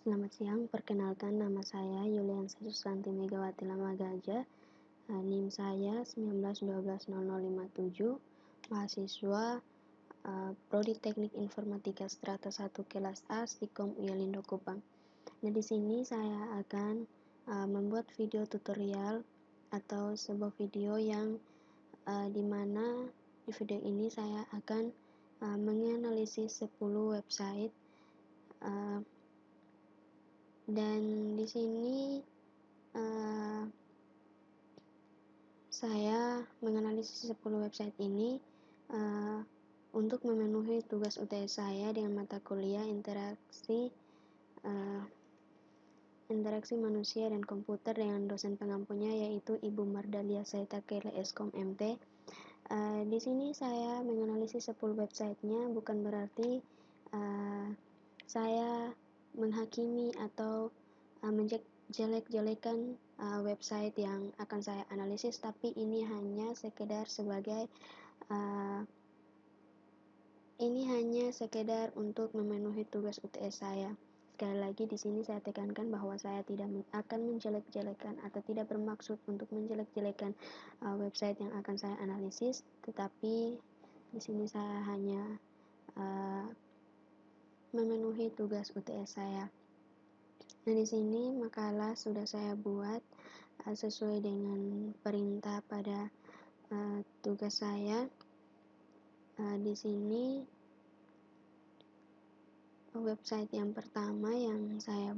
Selamat siang, perkenalkan nama saya Yuliansa Susanti Megawati Lamagaja, NIM saya 19120057, mahasiswa Prodi Teknik Informatika Strata 1 Kelas A Stikom Uyalindo Kupang. Nah, di sini saya akan membuat video tutorial atau sebuah video yang dimana di video ini saya akan menganalisis 10 website dan di sini saya menganalisis 10 website ini untuk memenuhi tugas UTS saya dengan mata kuliah interaksi manusia dan komputer dengan dosen pengampunya yaitu Ibu Mardalia Saitakele Eskom MT. Di sini saya menganalisis 10 websitenya, bukan berarti saya menghakimi atau menjelek-jelekan website yang akan saya analisis, tapi ini hanya sekedar untuk memenuhi tugas UTS saya. Sekali lagi di sini saya tekankan bahwa saya tidak akan menjelek-jelekan atau tidak bermaksud untuk menjelek-jelekan website yang akan saya analisis, tetapi di sini saya hanya memenuhi tugas UTS saya. Nah, di sini makalah sudah saya buat sesuai dengan perintah pada tugas saya. Di sini website yang pertama yang saya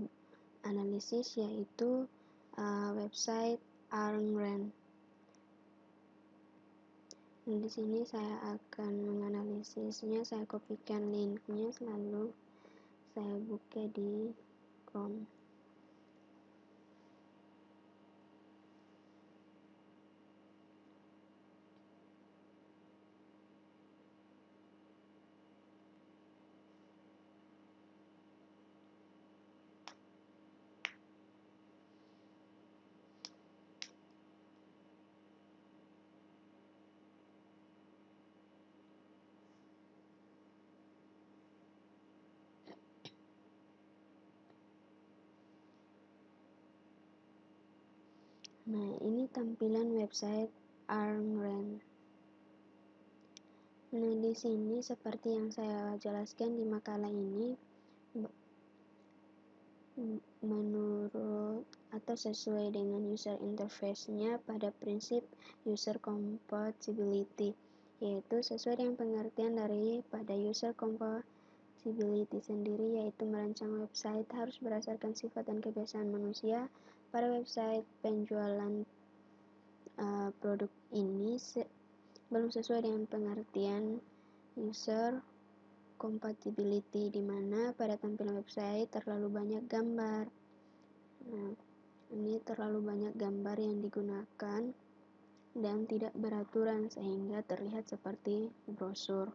analisis yaitu website Arngrand. Nah, di sini saya akan menganalisisnya. Saya kopikan linknya, lalu saya buka di Chrome. Nah, ini tampilan website Arngrand. Nah, di sini seperti yang saya jelaskan di makalah ini, menurut atau sesuai dengan user interface-nya pada prinsip user compatibility, yaitu sesuai dengan pengertian daripada user compatibility sendiri, yaitu merancang website harus berdasarkan sifat dan kebiasaan manusia. Pada website penjualan produk ini belum sesuai dengan pengertian user compatibility, di mana pada tampilan website terlalu banyak gambar. Nah, ini terlalu banyak gambar yang digunakan dan tidak beraturan sehingga terlihat seperti brosur.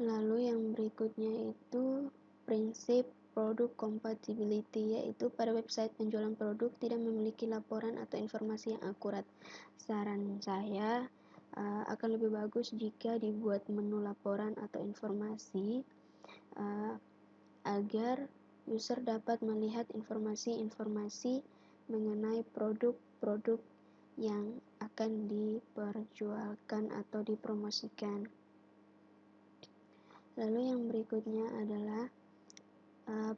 Lalu yang berikutnya itu prinsip produk compatibility, yaitu pada website penjualan produk tidak memiliki laporan atau informasi yang akurat. Saran saya akan lebih bagus jika dibuat menu laporan atau informasi agar user dapat melihat informasi-informasi mengenai produk-produk yang akan diperjualkan atau dipromosikan. Lalu yang berikutnya adalah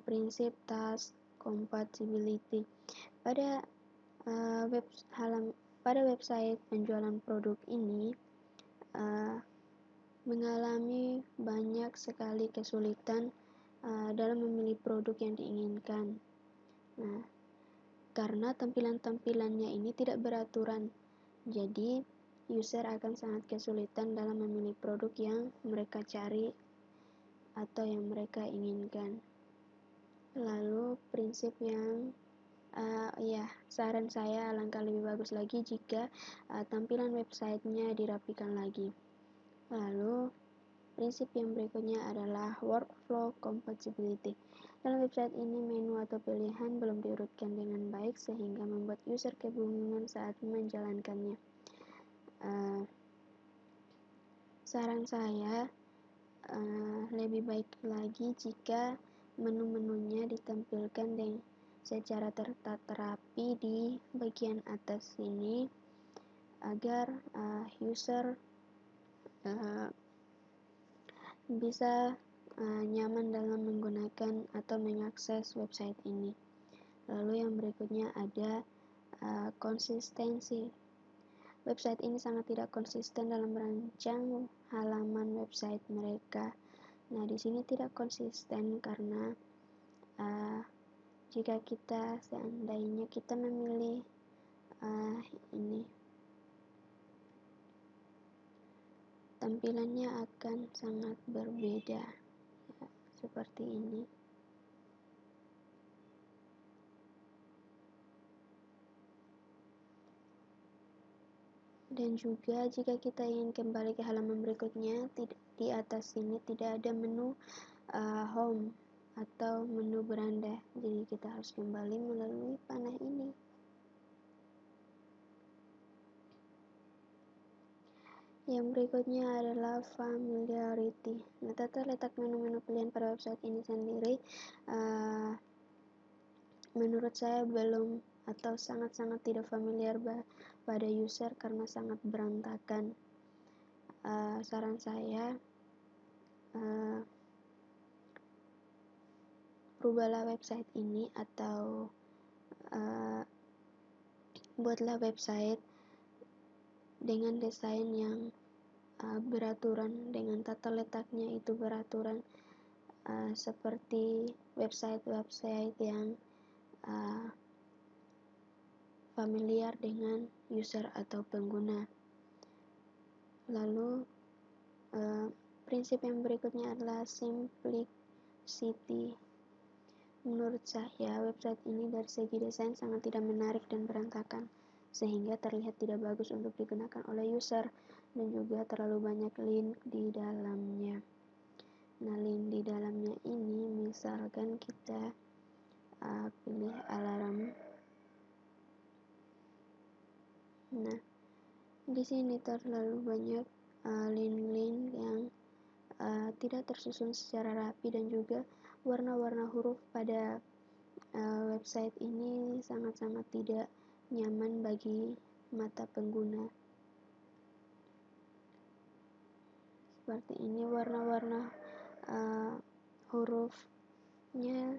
prinsip task compatibility. Pada website penjualan produk ini mengalami banyak sekali kesulitan dalam memilih produk yang diinginkan. Nah, karena tampilan-tampilannya ini tidak beraturan, jadi user akan sangat kesulitan dalam memilih produk yang mereka cari atau yang mereka inginkan. Lalu prinsip yang saran saya alangkah lebih bagus lagi jika tampilan websitenya dirapikan lagi. Lalu prinsip yang berikutnya adalah workflow compatibility. Dalam website ini menu atau pilihan belum diurutkan dengan baik sehingga membuat user kebingungan saat menjalankannya. Saran saya lebih baik lagi jika menu-menunya ditampilkan secara tertata rapi di bagian atas sini agar user bisa nyaman dalam menggunakan atau mengakses website ini. Lalu yang berikutnya ada konsistensi. Website ini sangat tidak konsisten dalam merancang halaman website mereka. Nah, di sini tidak konsisten karena jika seandainya kita memilih ini, tampilannya akan sangat berbeda, ya, seperti ini. Dan juga jika kita ingin kembali ke halaman berikutnya, di atas sini tidak ada menu home atau menu beranda, jadi kita harus kembali melalui panah ini. Yang berikutnya adalah familiarity. Nah, tata letak menu-menu pilihan pada website ini sendiri menurut saya belum atau sangat-sangat tidak familiar pada user karena sangat berantakan. Saran saya, rubahlah website ini atau buatlah website dengan desain yang beraturan, dengan tata letaknya itu beraturan, seperti website-website yang familiar dengan user atau pengguna. Lalu prinsip yang berikutnya adalah simplicity. Menurut saya, website ini dari segi desain sangat tidak menarik dan berantakan, sehingga terlihat tidak bagus untuk digunakan oleh user, dan juga terlalu banyak link di dalamnya. Nah, link di dalamnya ini misalkan kita pilih alarm. Nah, di sini terlalu banyak link-link yang tidak tersusun secara rapi, dan juga warna-warna huruf pada website ini sangat-sangat tidak nyaman bagi mata pengguna. Seperti ini warna-warna hurufnya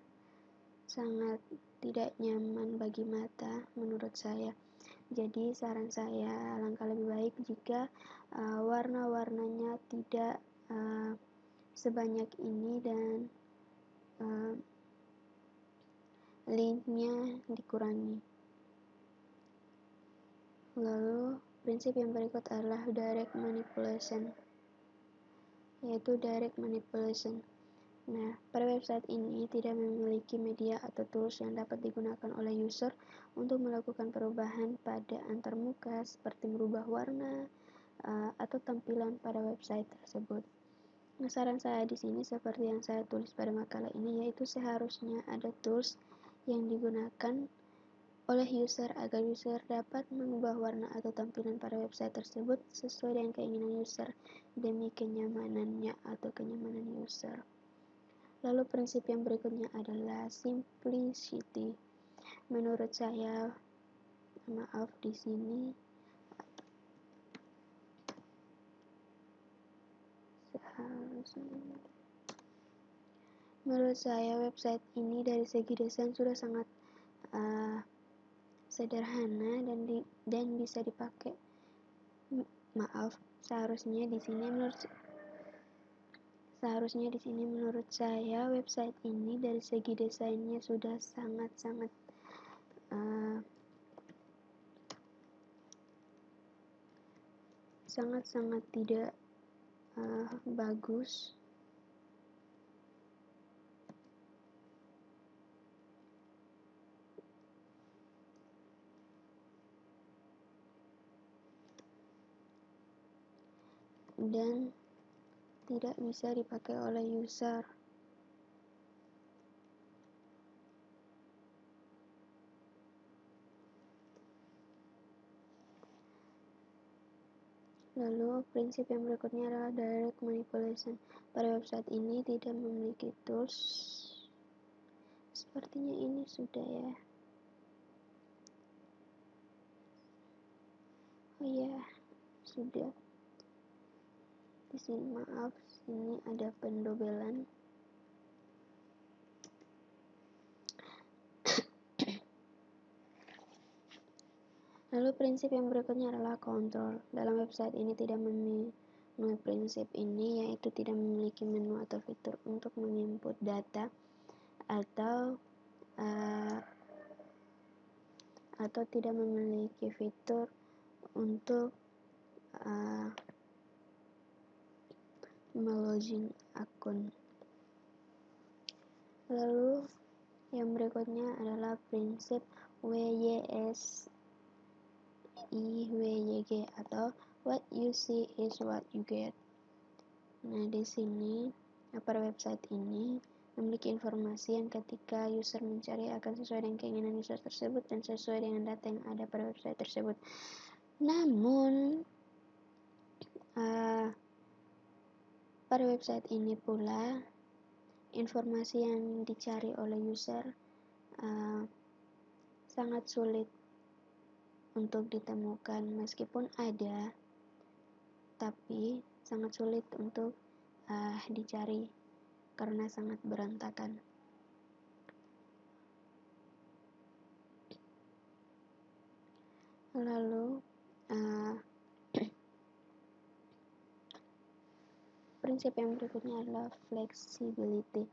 sangat tidak nyaman bagi mata menurut saya. Jadi saran saya, alangkah lebih baik jika warna-warnanya tidak sebanyak ini dan linknya dikurangi. Lalu prinsip yang berikut adalah direct manipulation, yaitu direct manipulation. Nah, pada website ini tidak memiliki media atau tools yang dapat digunakan oleh user untuk melakukan perubahan pada antarmuka, seperti merubah warna atau tampilan pada website tersebut. Nah, saran saya di sini seperti yang saya tulis pada makalah ini, yaitu seharusnya ada tools yang digunakan oleh user agar user dapat mengubah warna atau tampilan pada website tersebut sesuai dengan keinginan user demi kenyamanannya atau kenyamanan user. Lalu prinsip yang berikutnya adalah simplicity. Menurut saya, maaf di sini menurut saya website ini dari segi desain sudah sangat sederhana dan bisa dipakai. Seharusnya di sini menurut saya website ini dari segi desainnya sudah sangat-sangat tidak bagus. Dan tidak bisa dipakai oleh user. Lalu prinsip yang berikutnya adalah direct manipulation. Pada website ini tidak memiliki tools Sepertinya ini sudah ya. Oh ya, sudah. Di sini maaf, sini ada pendobelan. Lalu prinsip yang berikutnya adalah kontrol. Dalam website ini tidak memenuhi prinsip ini, yaitu tidak memiliki menu atau fitur untuk menginput data atau tidak memiliki fitur untuk melogin akun. Lalu yang berikutnya adalah prinsip WYSIWYG atau what you see is what you get. Nah, di sini pada website ini memiliki informasi yang ketika user mencari akan sesuai dengan keinginan user tersebut dan sesuai dengan data yang ada pada website tersebut. Namun pada website ini pula informasi yang dicari oleh user sangat sulit untuk ditemukan, meskipun ada, tapi sangat sulit untuk dicari karena sangat berantakan. Lalu prinsip yang berikutnya adalah flexibility.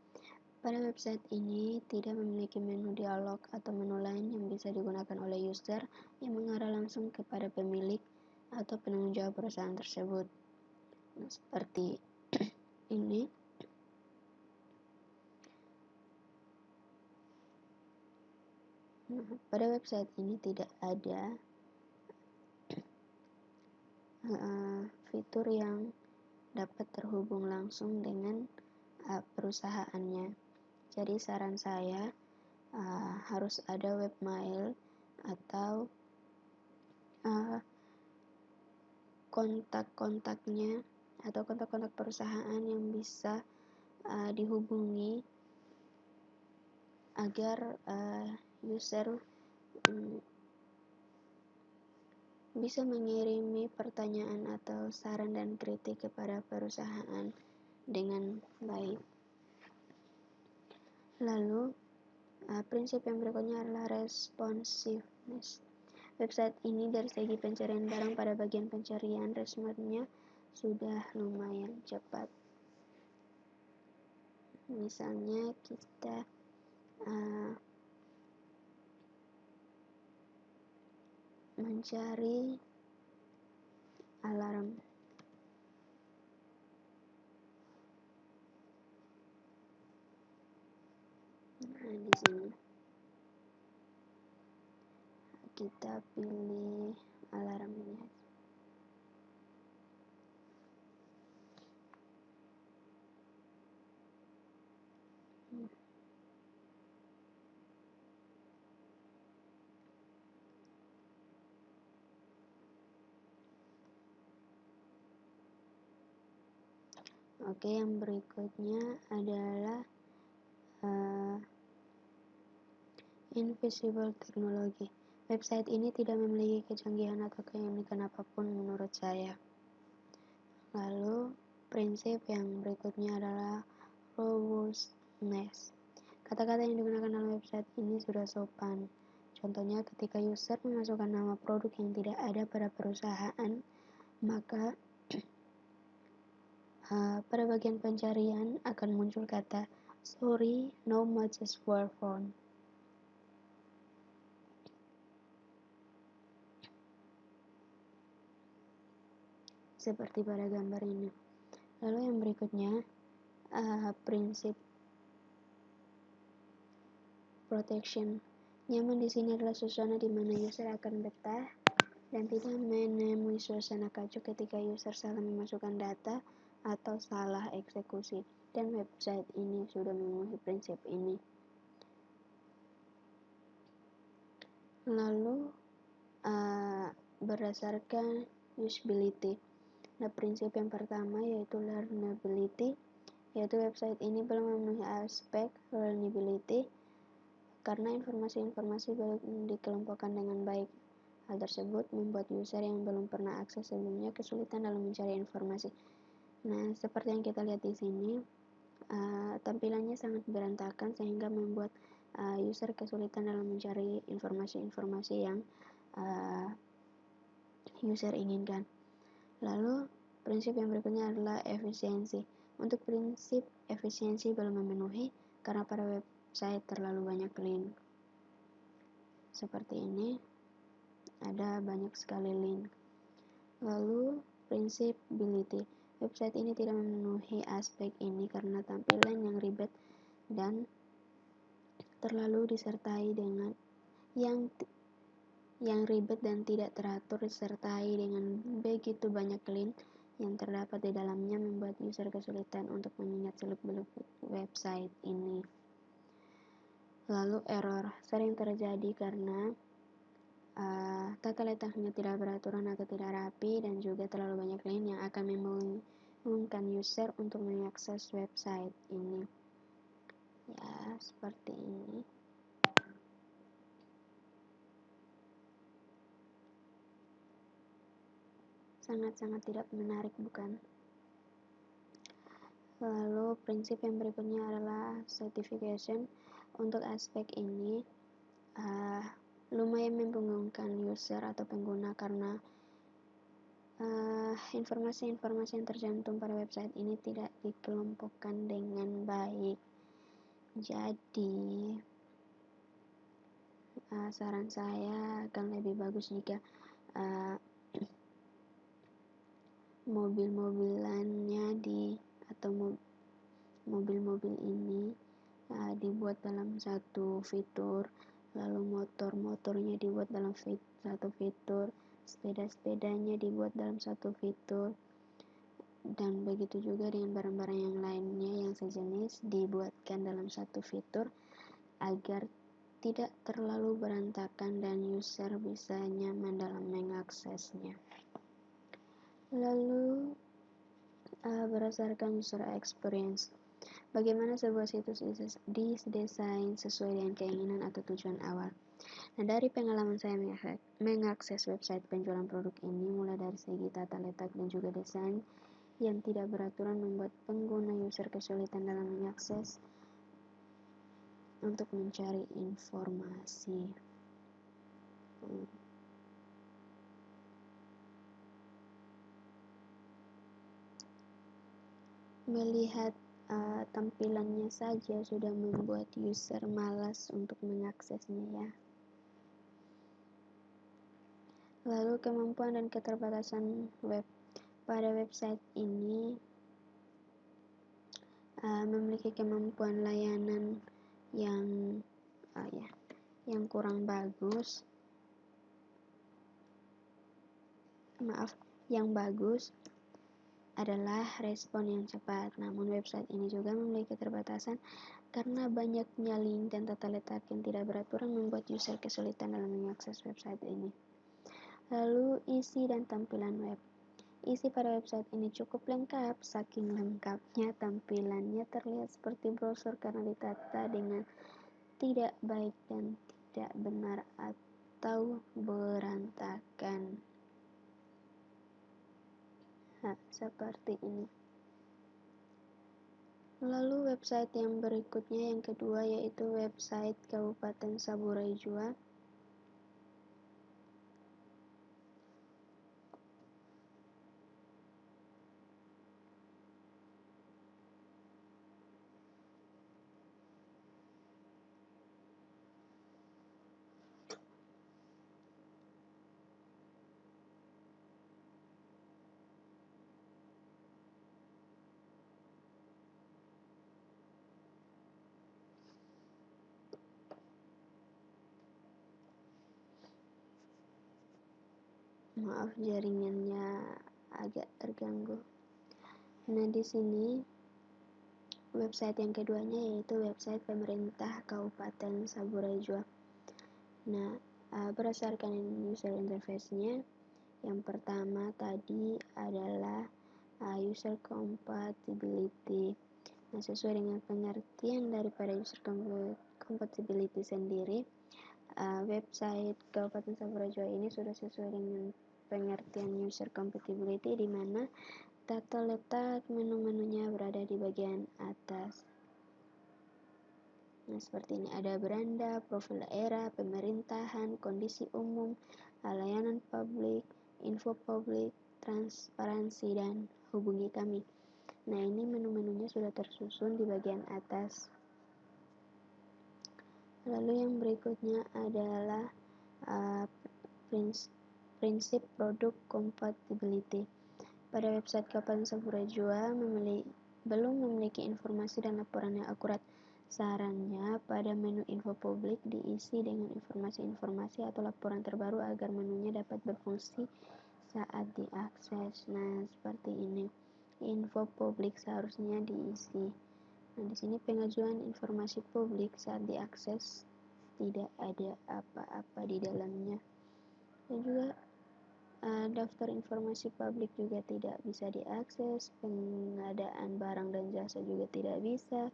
Pada website ini tidak memiliki menu dialog atau menu lain yang bisa digunakan oleh user yang mengarah langsung kepada pemilik atau penanggung jawab perusahaan tersebut. Nah, seperti ini. Nah, pada website ini tidak ada fitur yang dapat terhubung langsung dengan perusahaannya. Jadi saran saya harus ada webmail atau kontak-kontaknya atau kontak-kontak perusahaan yang bisa dihubungi agar user bisa mengirimi pertanyaan atau saran dan kritik kepada perusahaan dengan baik. Lalu prinsip yang berikutnya adalah responsiveness. Website ini dari segi pencarian barang pada bagian pencarian responnya sudah lumayan cepat. Misalnya kita mencari alarm. Nah, di sini kita pilih alarm ini. Oke, yang berikutnya adalah invisible technology. Website ini tidak memiliki kecanggihan atau keunikan apapun menurut saya. Lalu, prinsip yang berikutnya adalah robustness. Kata-kata yang digunakan dalam website ini sudah sopan. Contohnya ketika user memasukkan nama produk yang tidak ada pada perusahaan, maka pada bagian pencarian akan muncul kata sorry, no matches were found. Seperti pada gambar ini. Lalu yang berikutnya prinsip protection. Nyaman di sini adalah suasana di mana user akan betah dan tidak menemui suasana kacau ketika user salah memasukkan data atau salah eksekusi, dan website ini sudah memenuhi prinsip ini. Lalu berdasarkan usability. Nah, prinsip yang pertama yaitu learnability, yaitu website ini belum memenuhi aspek learnability karena informasi-informasi belum dikelompokkan dengan baik. Hal tersebut membuat user yang belum pernah akses sebelumnya kesulitan dalam mencari informasi. Nah, seperti yang kita lihat di sini, tampilannya sangat berantakan sehingga membuat user kesulitan dalam mencari informasi-informasi yang user inginkan. Lalu, prinsip yang berikutnya adalah efisiensi. Untuk prinsip efisiensi belum memenuhi karena pada website terlalu banyak link. Seperti ini, ada banyak sekali link. Lalu, prinsip ability. Website ini tidak memenuhi aspek ini karena tampilan yang ribet dan terlalu disertai dengan yang ribet dan tidak teratur disertai dengan begitu banyak link yang terdapat di dalamnya membuat user kesulitan untuk mengingat seluk-beluk website ini. Lalu error sering terjadi karena tata letaknya tidak beraturan atau tidak rapi dan juga terlalu banyak link yang akan membingungkan user untuk mengakses website ini. Ya, seperti ini. Sangat-sangat tidak menarik, bukan? Lalu prinsip yang berikutnya adalah certification. Untuk aspek ini lumayan membingungkan user atau pengguna karena informasi-informasi yang tercantum pada website ini tidak dikelompokkan dengan baik. Jadi saran saya akan lebih bagus jika mobil-mobilannya atau mobil-mobil ini dibuat dalam satu fitur, lalu motor-motornya dibuat dalam satu fitur, sepeda-sepedanya dibuat dalam satu fitur, dan begitu juga dengan barang-barang yang lainnya yang sejenis dibuatkan dalam satu fitur agar tidak terlalu berantakan dan user bisa nyaman dalam mengaksesnya. Lalu berdasarkan user experience, bagaimana sebuah situs didesain sesuai dengan keinginan atau tujuan awal. Nah, dari pengalaman saya mengakses website penjualan produk ini, mulai dari segi tata letak dan juga desain yang tidak beraturan membuat pengguna user kesulitan dalam mengakses untuk mencari informasi. Melihat tampilannya saja sudah membuat user malas untuk mengaksesnya, ya. Lalu kemampuan dan keterbatasan pada website ini memiliki kemampuan layanan yang kurang bagus. Yang bagus adalah respon yang cepat. Namun website ini juga memiliki keterbatasan karena banyaknya link dan tata letak yang tidak beraturan membuat user kesulitan dalam mengakses website ini. Lalu isi dan tampilan web. Isi pada website ini cukup lengkap, saking lengkapnya tampilannya terlihat seperti browser karena ditata dengan tidak baik dan tidak benar atau berantakan. Seperti ini. Lalu website yang berikutnya yang kedua yaitu website Kabupaten Saburai Jua. Maaf, jaringannya agak terganggu. Nah, di sini website yang keduanya yaitu website pemerintah Kabupaten Saburai Jua. Nah, berdasarkan user interface-nya, yang pertama tadi adalah user compatibility. Nah, sesuai dengan pengertian daripada user compatibility sendiri, website Kabupaten Sambrajoa ini sudah sesuai dengan pengertian user compatibility, di mana tata letak menu-menunya berada di bagian atas. Nah, seperti ini ada beranda, profil daerah, pemerintahan, kondisi umum, layanan publik, info publik, transparansi, dan hubungi kami. Nah, ini menu-menunya sudah tersusun di bagian atas. Lalu yang berikutnya adalah prinsip produk compatibility. Pada website Kabupaten Sambrajoa belum memiliki informasi dan laporan yang akurat. Sarannya, pada menu info publik diisi dengan informasi-informasi atau laporan terbaru agar menunya dapat berfungsi saat diakses. Nah, seperti ini. Info publik seharusnya diisi. Nah, di sini pengajuan informasi publik saat diakses tidak ada apa-apa di dalamnya. Dan juga daftar informasi publik juga tidak bisa diakses, pengadaan barang dan jasa juga tidak bisa,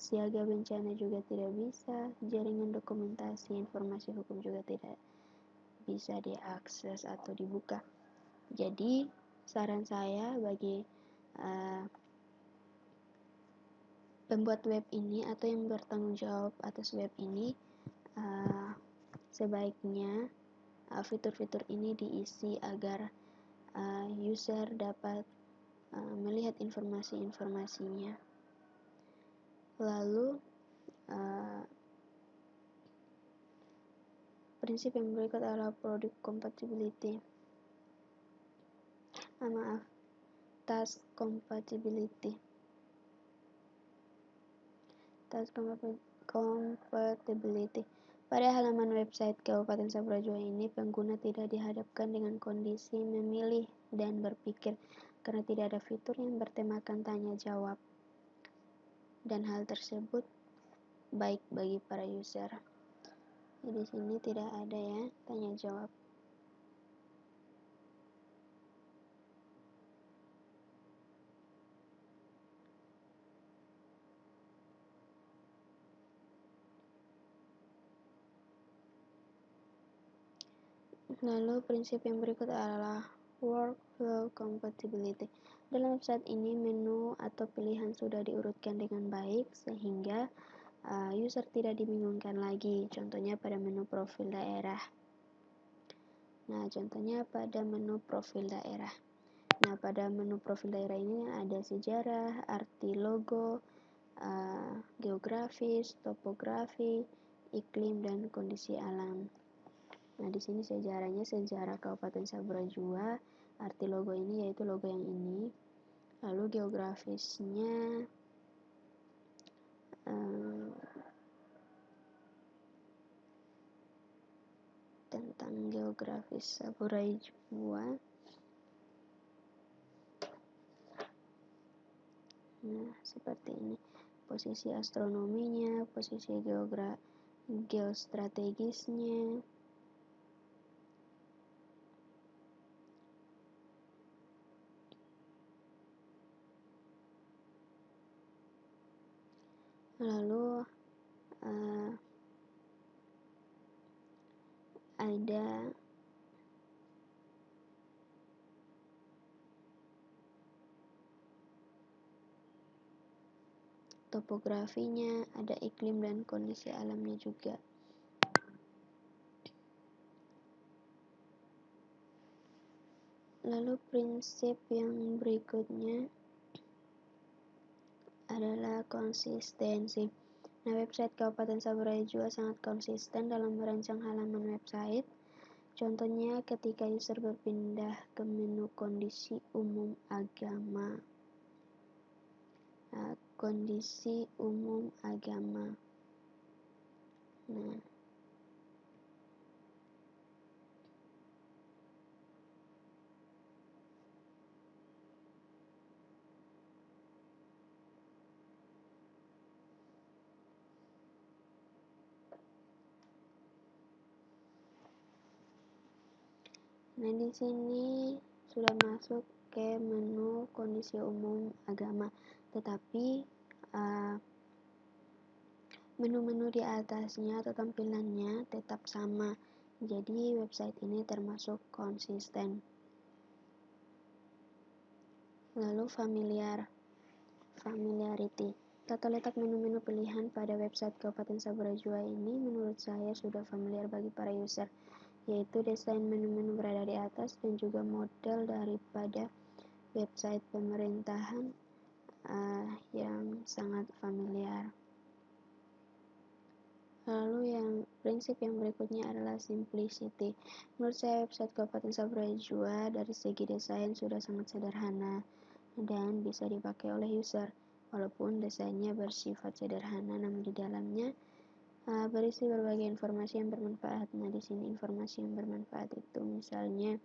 siaga bencana juga tidak bisa, jaringan dokumentasi informasi hukum juga tidak bisa diakses atau dibuka. Jadi saran saya bagi pembuat web ini atau yang bertanggung jawab atas web ini, sebaiknya fitur-fitur ini diisi agar user dapat melihat informasi-informasinya. Lalu prinsip yang berikut adalah product compatibility. Task compatibility. Task compatibility. Pada halaman website Kabupaten Sambrajoa ini, pengguna tidak dihadapkan dengan kondisi memilih dan berpikir karena tidak ada fitur yang bertemakan tanya jawab. Dan hal tersebut baik bagi para user. Di sini tidak ada ya tanya jawab. Lalu prinsip yang berikut adalah workflow compatibility. Dalam website ini, menu atau pilihan sudah diurutkan dengan baik sehingga user tidak dibingungkan lagi. Contohnya pada menu profil daerah. Nah, contohnya pada menu profil daerah. Nah, pada menu profil daerah ini ada sejarah, arti logo, geografis, topografi, iklim, dan kondisi alam. Nah, di sini sejarahnya sejarah Kabupaten Sambrajoa. Arti logo ini yaitu logo yang ini. Lalu geografisnya tentang geografis Sambrajoa. Nah, seperti ini. Posisi astronominya, posisi geostrategisnya. Lalu ada topografinya, ada iklim dan kondisi alamnya juga. Lalu prinsip yang berikutnya adalah konsistensi. Nah, website Kabupaten Sambrajoa sangat konsisten dalam merancang halaman website. Contohnya ketika user berpindah ke menu kondisi umum agama. Kondisi umum agama. Nah, di sini sudah masuk ke menu kondisi umum agama, tetapi Menu-menu di atasnya atau tampilannya tetap sama, jadi website ini termasuk konsisten. Lalu familiarity. Tata letak menu-menu pilihan pada website Kabupaten Saburai-Jua ini menurut saya sudah familiar bagi para user, yaitu desain menu-menu berada di atas dan juga model daripada website pemerintahan yang sangat familiar. Lalu prinsip yang berikutnya adalah simplicity. Menurut saya website Kabupaten Saburai-Jua dari segi desain sudah sangat sederhana dan bisa dipakai oleh user. Walaupun desainnya bersifat sederhana, namun di dalamnya berisi berbagai informasi yang bermanfaat. Nah, di sini informasi yang bermanfaat itu misalnya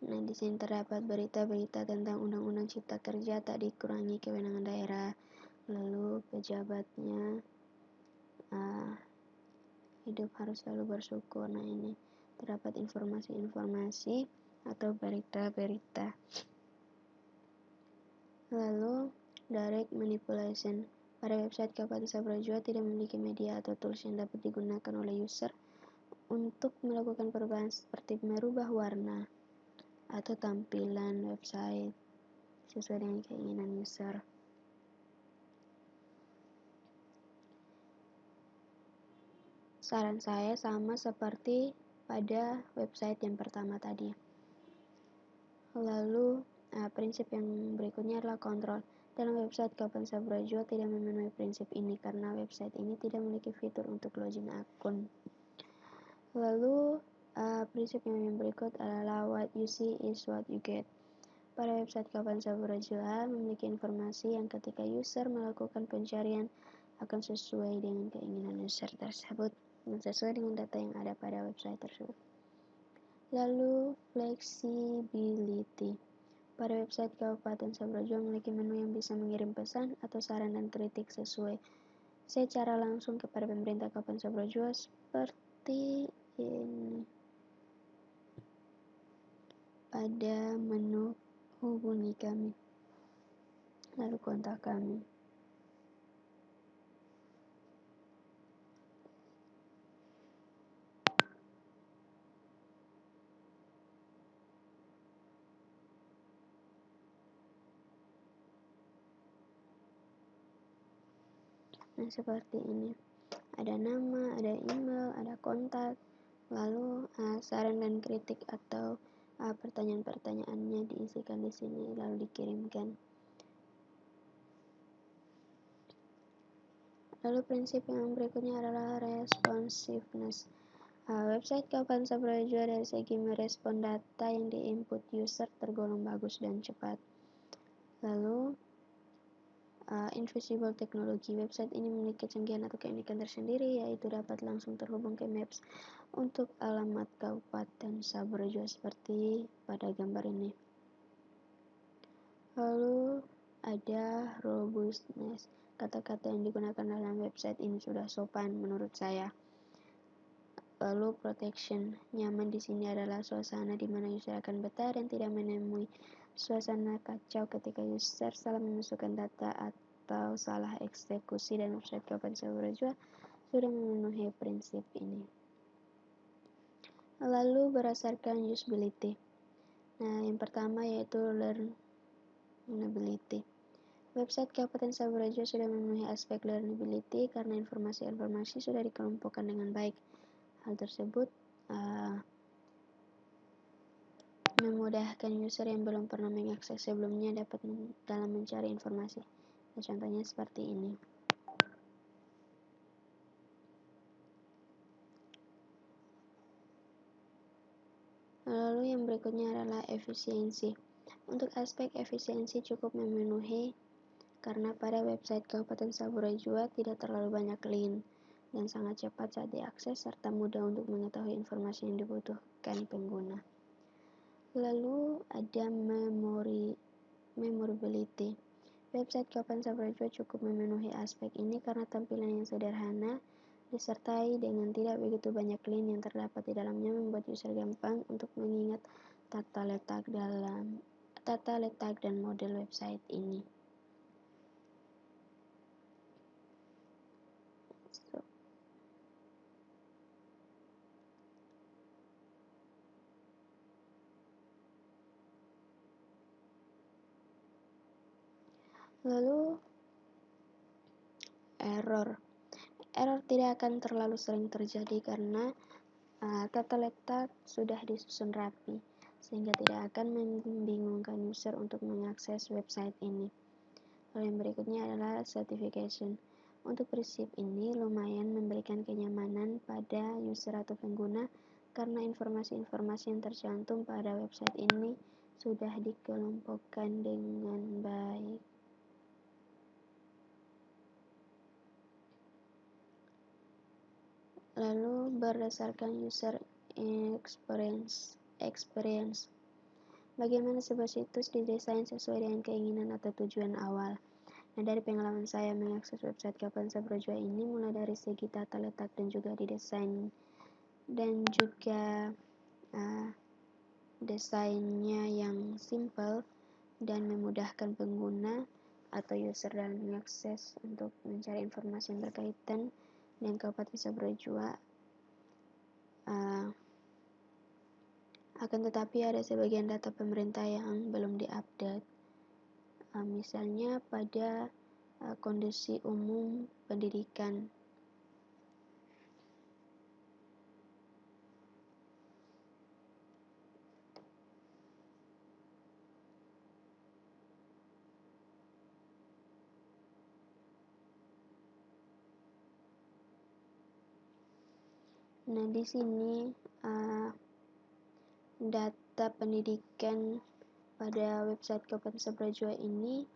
Nah, di sini terdapat berita-berita tentang Undang-Undang Cipta Kerja tak dikurangi kewenangan daerah, lalu pejabatnya hidup harus selalu bersyukur. Nah, ini terdapat informasi-informasi atau berita-berita. Lalu direct manipulation. Pada website Kabupaten Saburai-Jua tidak memiliki media atau tools yang dapat digunakan oleh user untuk melakukan perubahan seperti merubah warna atau tampilan website sesuai dengan keinginan user. Saran saya sama seperti pada website yang pertama tadi. Lalu prinsip yang berikutnya adalah kontrol. Dalam website Kabupaten Saburai-Jua tidak memenuhi prinsip ini karena website ini tidak memiliki fitur untuk login akun. Lalu prinsip yang berikut adalah what you see is what you get. Pada website Kabupaten Saburai-Jua memiliki informasi yang ketika user melakukan pencarian akan sesuai dengan keinginan user tersebut dan sesuai dengan data yang ada pada website tersebut. Lalu flexibility. Pada website Kabupaten Saburai-Jua memiliki menu yang bisa mengirim pesan atau saran dan kritik secara langsung kepada pemerintah Kabupaten Saburai-Jua seperti ini. Pada menu hubungi kami, lalu kontak kami. Nah, seperti ini. Ada nama, ada email, ada kontak, lalu saran dan kritik atau pertanyaan-pertanyaannya diisikan di sini lalu dikirimkan. Lalu prinsip yang berikutnya adalah responsiveness. Website Kabupaten Saburai-Jua dari segi merespon data yang diinput user tergolong bagus dan cepat. Lalu invisible technology. Website ini memiliki kecanggihan atau keunikan tersendiri, yaitu dapat langsung terhubung ke Maps untuk alamat Kabupaten Saburai-Jua seperti pada gambar ini. Lalu ada robustness. Kata-kata yang digunakan dalam website ini sudah sopan menurut saya. Lalu protection. Nyaman di sini adalah suasana di mana user akan betah dan tidak menemui suasana kacau ketika user salah memasukkan data atau salah eksekusi, dan website Kabupaten Saburai-Jua sudah memenuhi prinsip ini. Lalu berdasarkan usability. Nah, yang pertama yaitu learnability. Website Kabupaten Saburai-Jua sudah memenuhi aspek learnability karena informasi-informasi sudah dikelompokkan dengan baik. Hal tersebut memudahkan user yang belum pernah mengakses sebelumnya dalam mencari informasi. Nah, contohnya seperti ini. Lalu yang berikutnya adalah efisiensi. Untuk aspek efisiensi cukup memenuhi karena pada website Kabupaten Saburai-Jua tidak terlalu banyak link dan sangat cepat saat diakses serta mudah untuk mengetahui informasi yang dibutuhkan pengguna. Lalu ada memorability. Website Kapansa Brajua cukup memenuhi aspek ini karena tampilan yang sederhana disertai dengan tidak begitu banyak link yang terdapat di dalamnya membuat user gampang untuk mengingat tata letak dan model website ini. Lalu error tidak akan terlalu sering terjadi karena tata letak sudah disusun rapi, sehingga tidak akan membingungkan user untuk mengakses website ini. Lalu yang berikutnya adalah certification. Untuk prinsip ini lumayan memberikan kenyamanan pada user atau pengguna karena informasi-informasi yang tercantum pada website ini sudah dikelompokkan dengan baik. Lalu berdasarkan user experience. Bagaimana sebuah situs didesain sesuai dengan keinginan atau tujuan awal. Nah, dari pengalaman saya mengakses website Kapansa Brajua ini mulai dari segi tata letak dan juga desain dan juga desainnya yang simple dan memudahkan pengguna atau user dalam mengakses untuk mencari informasi yang berkaitan dengan Kapansa Brajua. Akan tetapi ada sebagian data pemerintah yang belum diupdate, misalnya pada kondisi umum pendidikan. Nah, di sini data pendidikan pada website Kapansa Brajua ini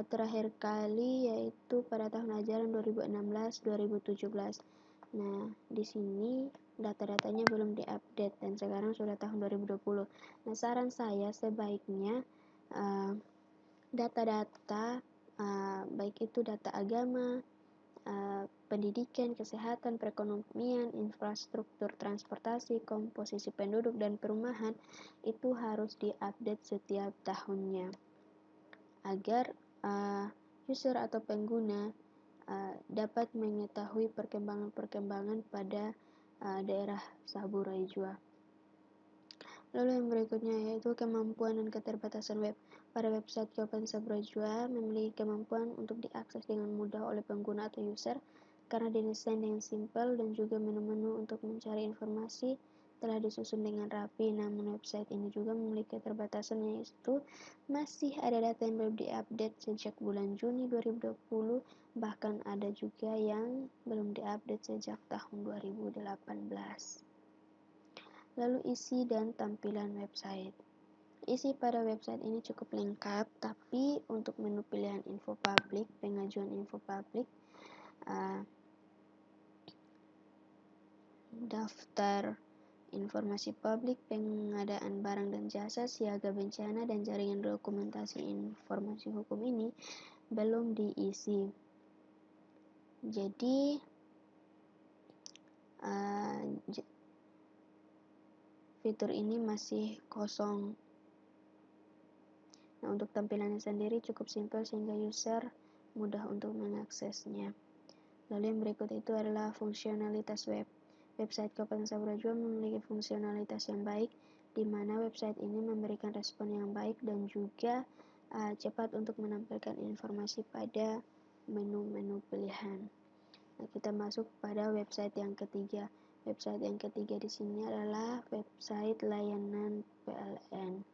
terakhir kali yaitu pada tahun ajaran 2016-2017. Nah, di sini data-datanya belum diupdate dan sekarang sudah tahun 2020. Nah, saran saya sebaiknya data-data baik itu data agama, pendidikan, kesehatan, perekonomian, infrastruktur transportasi, komposisi penduduk, dan perumahan itu harus diupdate setiap tahunnya agar user atau pengguna dapat mengetahui perkembangan-perkembangan pada daerah Saburai Jua. Lalu yang berikutnya yaitu kemampuan dan keterbatasan web. Pada website Kapansa Brajua memiliki kemampuan untuk diakses dengan mudah oleh pengguna atau user karena didesain dengan simpel dan juga menu-menu untuk mencari informasi telah disusun dengan rapi. Namun website ini juga memiliki keterbatasan, yaitu masih ada data yang belum diupdate sejak bulan Juni 2020, bahkan ada juga yang belum diupdate sejak tahun 2018. Lalu isi dan tampilan website. Isi pada website ini cukup lengkap, tapi untuk menu pilihan info publik, pengajuan info publik, daftar informasi publik, pengadaan barang dan jasa, siaga bencana, dan jaringan dokumentasi informasi hukum ini belum diisi. Jadi fitur ini masih kosong. Nah, untuk tampilannya sendiri cukup simpel sehingga user mudah untuk mengaksesnya. Lalu yang berikut itu adalah fungsionalitas web. Website Kapansa Brajua memiliki fungsionalitas yang baik, di mana website ini memberikan respon yang baik dan juga cepat untuk menampilkan informasi pada menu-menu pilihan. Nah, kita masuk pada website yang ketiga. Website yang ketiga di sini adalah website layanan PLN.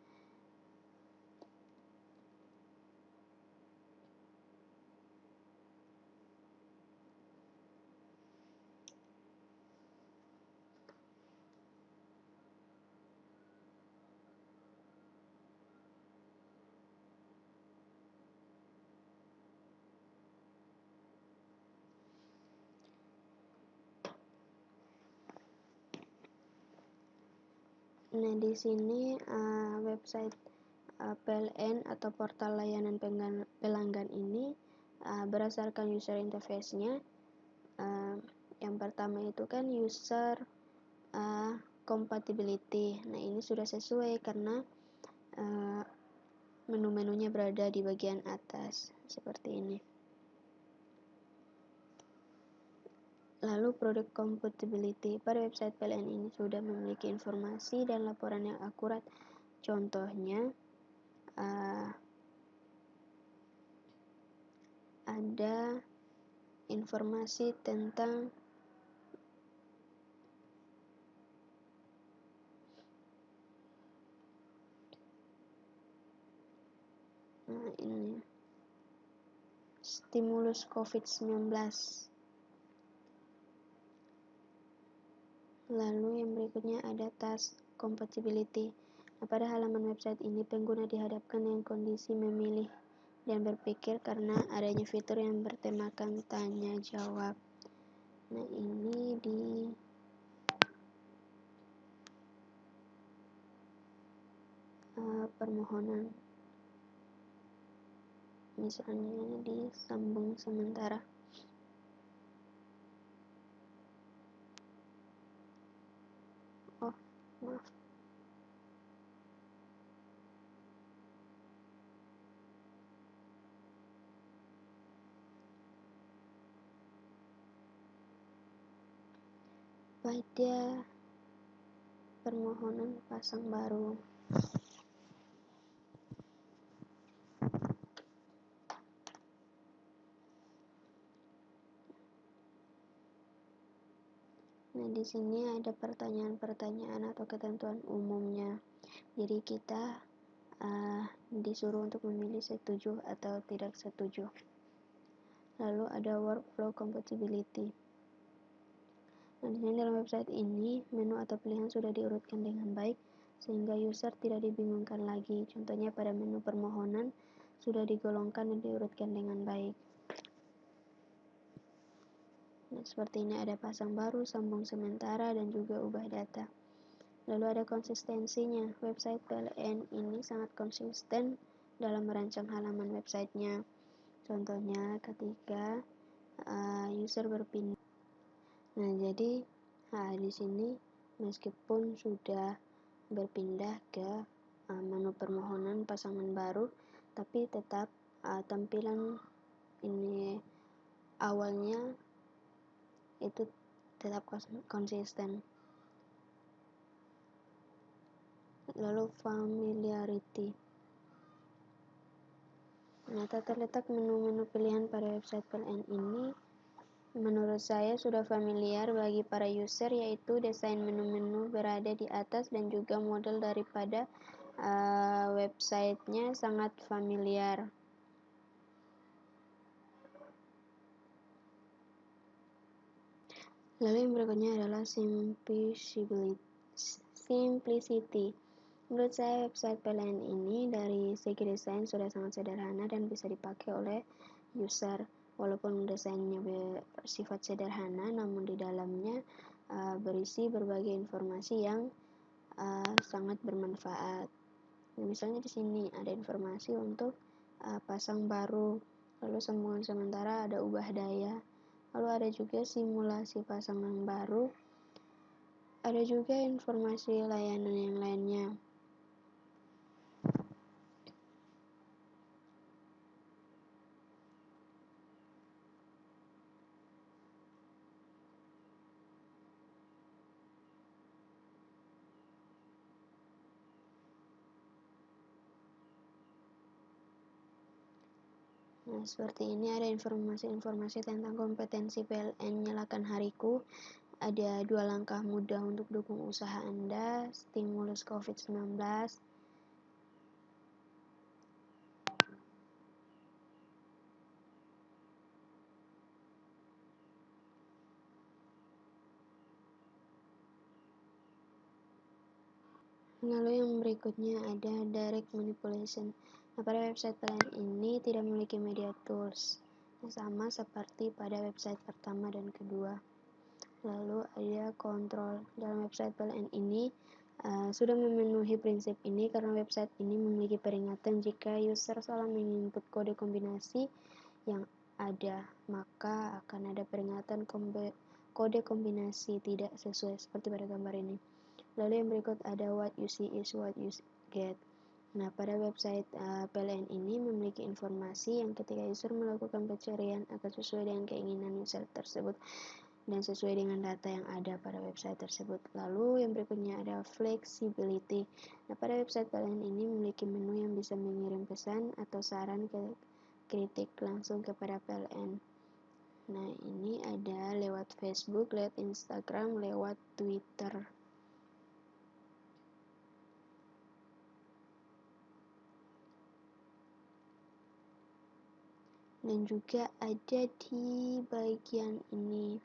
Nah, di sini website PLN atau portal layanan pelanggan ini berdasarkan user interface-nya. Yang pertama itu kan user compatibility. Nah, ini sudah sesuai karena menu-menunya berada di bagian atas seperti ini. Lalu product compatibility. Pada website PLN ini sudah memiliki informasi dan laporan yang akurat. Contohnya ada informasi tentang ini stimulus COVID-19. Lalu yang berikutnya ada task compatibility. Nah, pada halaman website ini pengguna dihadapkan dengan kondisi memilih dan berpikir karena adanya fitur yang bertemakan tanya jawab. Nah, ini di permohonan, misalnya di sambung sementara. Maaf. Pada permohonan pasang baru. Nah, di sini ada pertanyaan-pertanyaan atau ketentuan umumnya. Jadi kita disuruh untuk memilih setuju atau tidak setuju. Lalu ada workflow compatibility. Nah, di sini dalam website ini menu atau pilihan sudah diurutkan dengan baik sehingga user tidak dibingungkan lagi. Contohnya pada menu permohonan sudah digolongkan dan diurutkan dengan baik. Nah, seperti ini ada pasang baru, sambung sementara, dan juga ubah data. Lalu ada konsistensinya. Website PLN ini sangat konsisten dalam merancang halaman websitenya. Contohnya ketika user berpindah. Nah, jadi di sini meskipun sudah berpindah ke menu permohonan pasangan baru, tapi tetap tampilan ini awalnya itu tetap konsisten. Lalu familiarity. Nah, terletak menu-menu pilihan pada website PLN ini menurut saya sudah familiar bagi para user, yaitu desain menu-menu berada di atas dan juga model daripada websitenya sangat familiar. Lalu yang berikutnya adalah simplicity. Menurut saya website PLN ini dari segi desain sudah sangat sederhana dan bisa dipakai oleh user. Walaupun desainnya bersifat sederhana, namun di dalamnya berisi berbagai informasi yang sangat bermanfaat. Nah, misalnya di sini ada informasi untuk pasang baru, lalu sambungan sementara, ada ubah daya, lalu ada juga simulasi pasangan baru, ada juga informasi layanan yang lainnya. Nah, seperti ini ada informasi-informasi tentang kompetensi PLN Nyalakan Hariku. Ada 2 langkah mudah untuk dukung usaha Anda, stimulus COVID-19. Lalu yang berikutnya ada direct manipulation. Nah, pada website PLN ini tidak memiliki media tools, sama seperti pada website pertama dan kedua. Lalu ada kontrol. Dalam website PLN ini sudah memenuhi prinsip ini karena website ini memiliki peringatan jika user salah menginput kode kombinasi yang ada, maka akan ada peringatan kode kombinasi tidak sesuai seperti pada gambar ini. Lalu yang berikut ada what you see is what you get. Nah, pada website PLN ini memiliki informasi yang ketika user melakukan pencarian akan sesuai dengan keinginan user tersebut dan sesuai dengan data yang ada pada website tersebut. Lalu yang berikutnya ada flexibility. Nah, pada website PLN ini memiliki menu yang bisa mengirim pesan atau saran kritik langsung kepada PLN. Nah, ini ada lewat Facebook, lewat Instagram, lewat Twitter. Dan juga ada di bagian ini.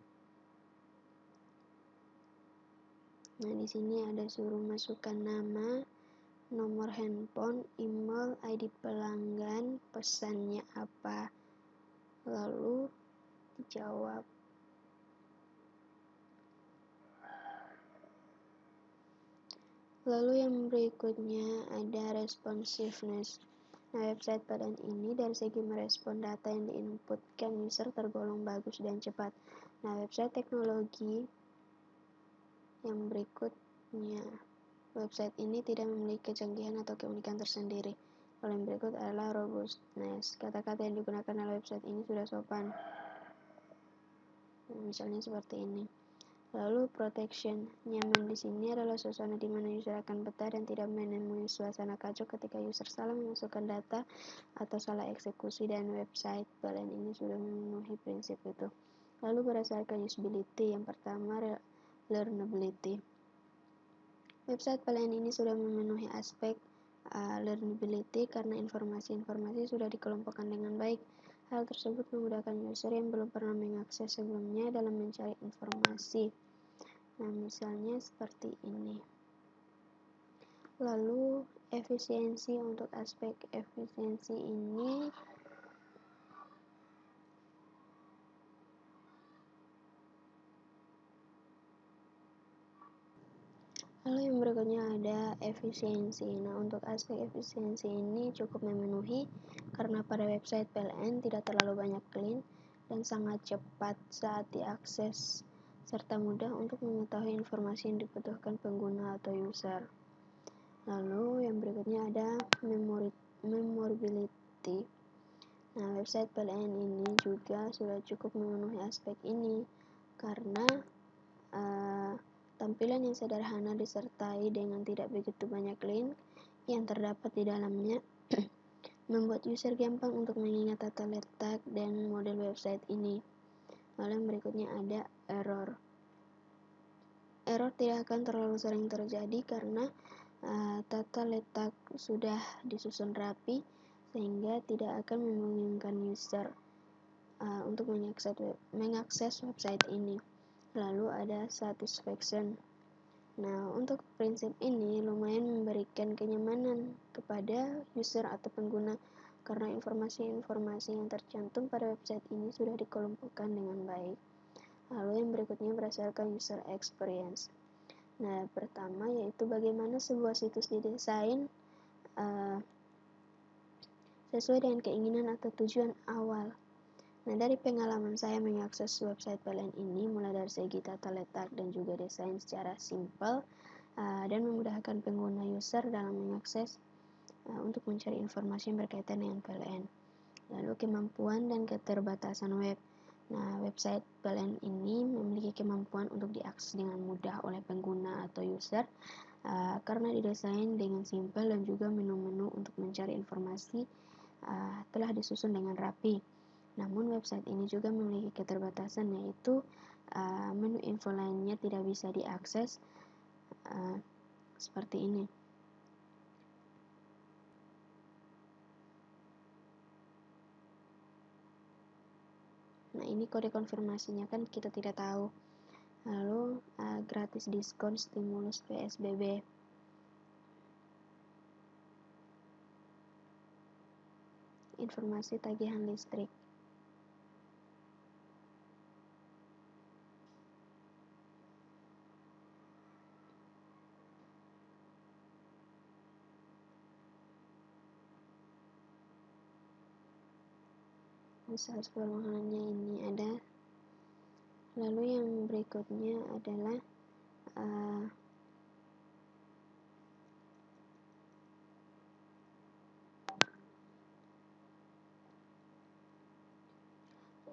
Nah, di sini ada suruh masukkan nama, nomor handphone, email, ID pelanggan, pesannya apa. Lalu dijawab. Lalu yang berikutnya ada responsiveness. Nah, website PLN ini dari segi merespon data yang diinputkan user tergolong bagus dan cepat. Nah, website teknologi yang berikutnya, website ini tidak memiliki kecanggihan atau keunikan tersendiri. Lalu yang berikut adalah robustness. Kata-kata yang digunakan dalam website ini sudah sopan. Misalnya seperti ini. Lalu protection. Nyaman di sini adalah suasana di mana user akan betah dan tidak menemui suasana kacau ketika user salah memasukkan data atau salah eksekusi, dan website PLN ini sudah memenuhi prinsip itu. Lalu berdasarkan usability, yang pertama learnability. Website PLN ini sudah memenuhi aspek learnability karena informasi-informasi sudah dikelompokkan dengan baik. Hal tersebut memudahkan user yang belum pernah mengakses sebelumnya dalam mencari informasi. Nah, misalnya seperti ini. Lalu efisiensi, untuk aspek efisiensi ini lalu yang berikutnya ada efisiensi. Nah, untuk aspek efisiensi ini cukup memenuhi karena pada website PLN tidak terlalu banyak link dan sangat cepat saat diakses serta mudah untuk mengetahui informasi yang dibutuhkan pengguna atau user. Lalu yang berikutnya ada memorability. Nah, website PLN ini juga sudah cukup memenuhi aspek ini karena tampilan yang sederhana disertai dengan tidak begitu banyak link yang terdapat di dalamnya membuat user gampang untuk mengingat tata letak dan model website ini. Lalu yang berikutnya ada error. Error tidak akan terlalu sering terjadi karena tata letak sudah disusun rapi sehingga tidak akan membingungkan user untuk mengakses website ini. Lalu ada satisfaction. Nah, untuk prinsip ini lumayan memberikan kenyamanan kepada user atau pengguna karena informasi-informasi yang tercantum pada website ini sudah dikelompokkan dengan baik. Lalu yang berikutnya berdasarkan user experience. Nah, pertama yaitu bagaimana sebuah situs didesain sesuai dengan keinginan atau tujuan awal. Nah, dari pengalaman saya mengakses website PLN ini mulai dari segi tata letak dan juga desain secara simpel dan memudahkan pengguna user dalam mengakses untuk mencari informasi yang berkaitan dengan PLN. Lalu kemampuan dan keterbatasan web. Nah, website PLN ini memiliki kemampuan untuk diakses dengan mudah oleh pengguna atau user karena didesain dengan simpel dan juga menu-menu untuk mencari informasi telah disusun dengan rapi. Namun website ini juga memiliki keterbatasan, yaitu menu info lainnya tidak bisa diakses seperti ini. Nah, ini kode konfirmasinya kan kita tidak tahu. Lalu gratis diskon stimulus PSBB. Informasi tagihan listrik. misal makanannya ini ada. Lalu yang berikutnya adalah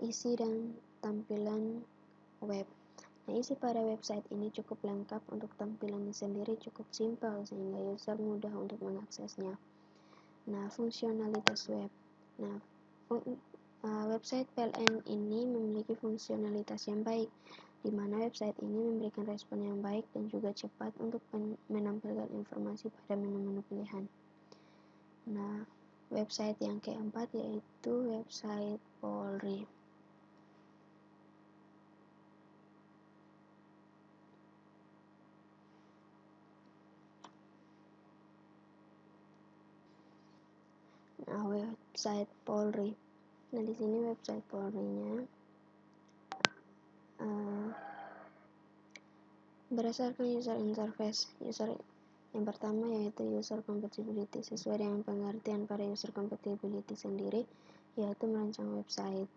isi dan tampilan web. Nah, isi pada website ini cukup lengkap. Untuk tampilannya sendiri cukup simpel sehingga user mudah untuk mengaksesnya. Nah, fungsionalitas web. Nah, website PLN ini memiliki fungsionalitas yang baik, di mana website ini memberikan respon yang baik dan juga cepat untuk menampilkan informasi pada menu-menu pilihan. Nah, website yang keempat yaitu website Polri. Nah, website Polri. Nah, di sini website Polri-nya berdasarkan user interface. Yang pertama yaitu user compatibility. Sesuai dengan pengertian pada user compatibility sendiri, yaitu merancang website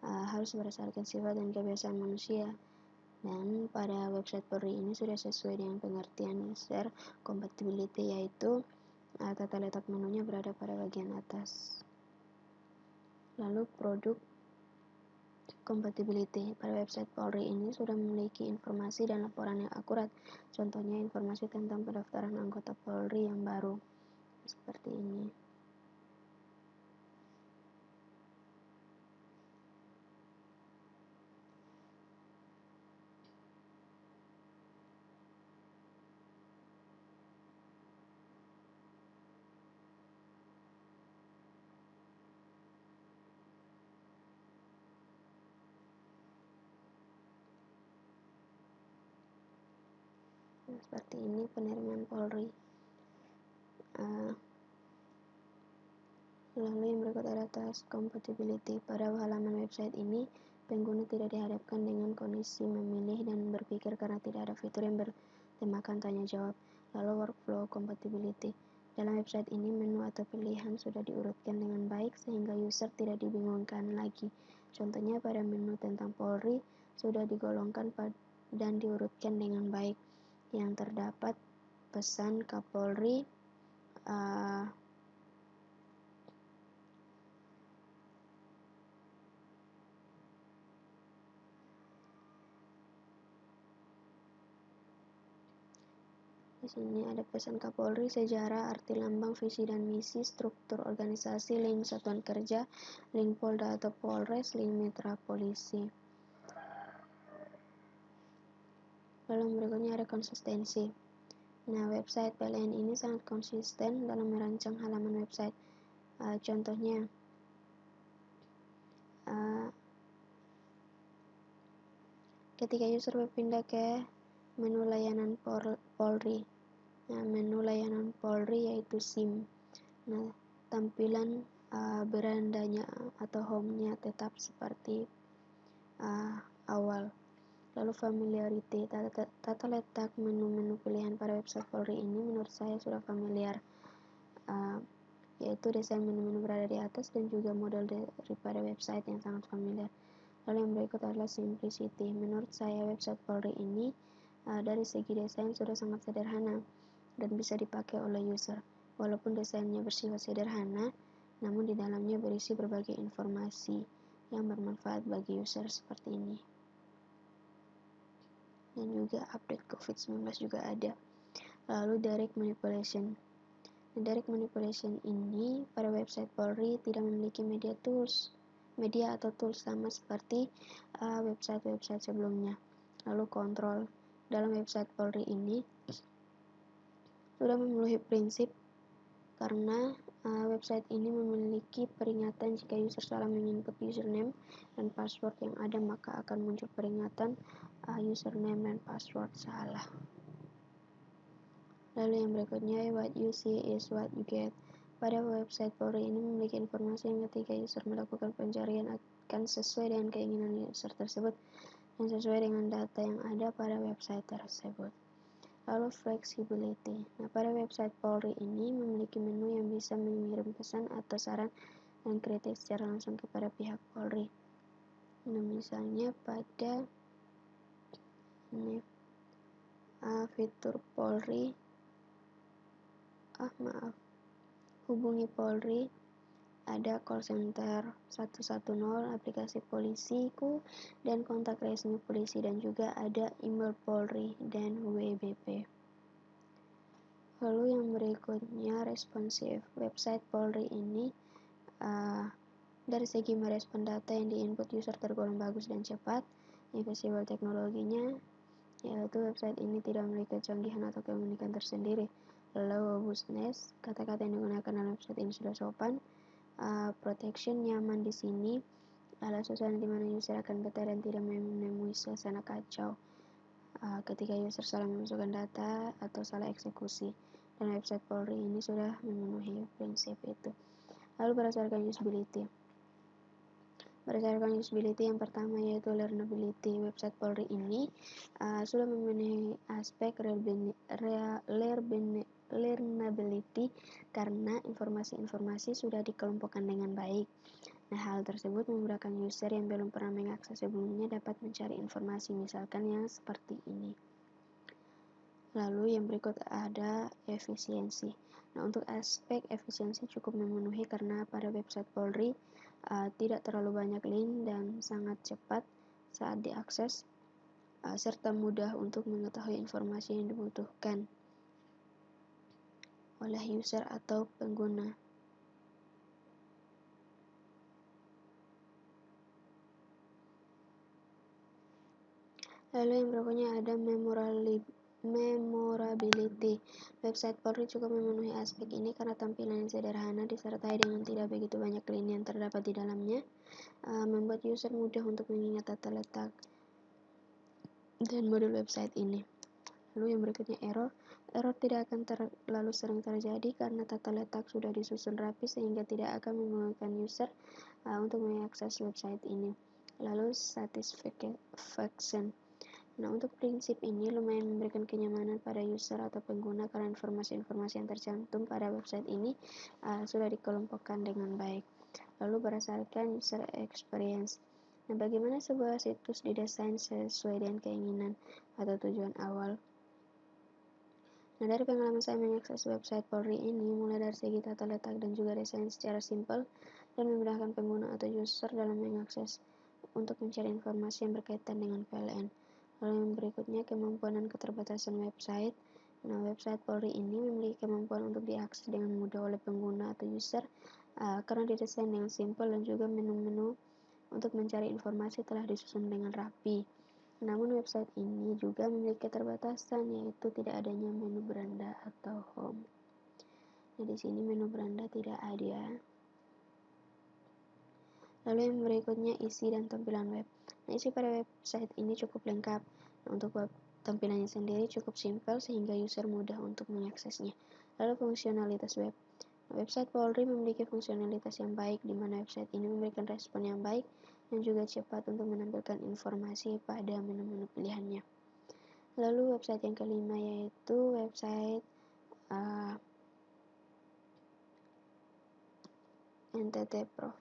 harus berdasarkan sifat dan kebiasaan manusia. Dan pada website Polri ini sudah sesuai dengan pengertian user compatibility, yaitu tata letak menunya berada pada bagian atas. Lalu produk compatibility. Pada website Polri ini sudah memiliki informasi dan laporan yang akurat. Contohnya informasi tentang pendaftaran anggota Polri yang baru. Seperti ini. Seperti ini penerimaan Polri. Lalu yang berikut ada task compatibility. Pada halaman website ini, pengguna tidak dihadapkan dengan kondisi memilih dan berpikir karena tidak ada fitur yang bertemakan tanya jawab. Lalu workflow compatibility. Dalam website ini, menu atau pilihan sudah diurutkan dengan baik sehingga user tidak dibingungkan lagi. Contohnya pada menu tentang Polri sudah digolongkan dan diurutkan dengan baik. Yang terdapat pesan Kapolri, di sini ada pesan Kapolri, sejarah, arti lambang, visi dan misi, struktur organisasi, link satuan kerja, link Polda atau Polres, link mitra polisi. Lalu berikutnya ada konsistensi. Nah, website PLN ini sangat konsisten dalam merancang halaman website. Contohnya, ketika user berpindah ke menu layanan Polri. Nah, menu layanan Polri yaitu SIM. Nah, tampilan berandanya atau home-nya tetap seperti awal. Lalu familiarity, tata letak menu-menu pilihan pada website Polri ini menurut saya sudah familiar, yaitu desain menu-menu berada di atas dan juga model daripada website yang sangat familiar. Lalu yang berikut adalah simplicity. Menurut saya website Polri ini dari segi desain sudah sangat sederhana dan bisa dipakai oleh user. Walaupun desainnya bersifat sederhana, namun di dalamnya berisi berbagai informasi yang bermanfaat bagi user seperti ini. Dan juga update COVID-19 juga ada. Lalu direct manipulation. Direct manipulation ini pada website Polri tidak memiliki media atau tools sama seperti website-website sebelumnya. Lalu kontrol. Dalam website Polri ini sudah memenuhi prinsip karena website ini memiliki peringatan jika user salah menginput username dan password yang ada, maka akan muncul peringatan username dan password salah. Lalu yang berikutnya, what you see is what you get. Pada website Polri ini memiliki informasi yang ketika user melakukan pencarian akan sesuai dengan keinginan user tersebut dan sesuai dengan data yang ada pada website tersebut. Lalu flexibility. Nah, pada website Polri ini memiliki menu yang bisa mengirim pesan atau saran dan kritik secara langsung kepada pihak Polri. Nah, misalnya pada ini fitur Polri, hubungi Polri, ada call center 110, aplikasi polisiku, dan kontak resmi polisi, dan juga ada email Polri dan WBP. Lalu yang berikutnya responsif. Website Polri ini dari segi merespon data yang diinput user tergolong bagus dan cepat. Yang visible teknologinya, yaitu website ini tidak memiliki kecanggihan atau keunikan tersendiri. Low robustness, kata-kata yang digunakan dalam website ini sudah sopan. Protection, nyaman di sini adalah suasana di mana user akan betah dan tidak menemui suasana kacau ketika user salah memasukkan data atau salah eksekusi. Dan website Polri ini sudah memenuhi prinsip itu. Lalu berdasarkan usability. Berdasarkan usability yang pertama yaitu learnability. Website Polri ini sudah memenuhi aspek learnability karena informasi-informasi sudah dikelompokkan dengan baik. Nah, hal tersebut memudahkan user yang belum pernah mengakses sebelumnya dapat mencari informasi, misalkan yang seperti ini. Lalu yang berikut ada efisiensi. Nah, untuk aspek efisiensi cukup memenuhi karena pada website Polri tidak terlalu banyak link dan sangat cepat saat diakses, serta mudah untuk mengetahui informasi yang dibutuhkan oleh user atau pengguna. Lalu yang berikutnya ada memorability. Website Polri cukup memenuhi aspek ini karena tampilan yang sederhana disertai dengan tidak begitu banyak link yang terdapat di dalamnya, membuat user mudah untuk mengingat tata letak dan modul website ini. Lalu yang berikutnya error tidak akan terlalu sering terjadi karena tata letak sudah disusun rapi sehingga tidak akan membingungkan user untuk mengakses website ini. Lalu satisfaction. Nah, untuk prinsip ini lumayan memberikan kenyamanan pada user atau pengguna karena informasi-informasi yang tercantum pada website ini sudah dikelompokkan dengan baik. Lalu berdasarkan user experience. Nah, bagaimana sebuah situs didesain sesuai dengan keinginan atau tujuan awal? Nah, dari pengalaman saya mengakses website Polri ini, mulai dari segi tata letak dan juga desain secara simpel dan memudahkan pengguna atau user dalam mengakses untuk mencari informasi yang berkaitan dengan PLN. Lalu yang berikutnya kemampuan dan keterbatasan website. Nah, website Polri ini memiliki kemampuan untuk diakses dengan mudah oleh pengguna atau user karena didesain dengan simpel dan juga menu-menu untuk mencari informasi telah disusun dengan rapi. Namun website ini juga memiliki keterbatasan, yaitu tidak adanya menu beranda atau home. Nah, di sini menu beranda tidak ada. Lalu yang berikutnya isi dan tampilan web. Nah, isi pada website ini cukup lengkap. Nah, untuk web tampilannya sendiri cukup simpel sehingga user mudah untuk mengaksesnya. Lalu fungsionalitas web. Nah, website Polri memiliki fungsionalitas yang baik di mana website ini memberikan respon yang baik dan juga cepat untuk menampilkan informasi pada menu-menu pilihannya. Lalu website yang kelima yaitu website NTT Prof.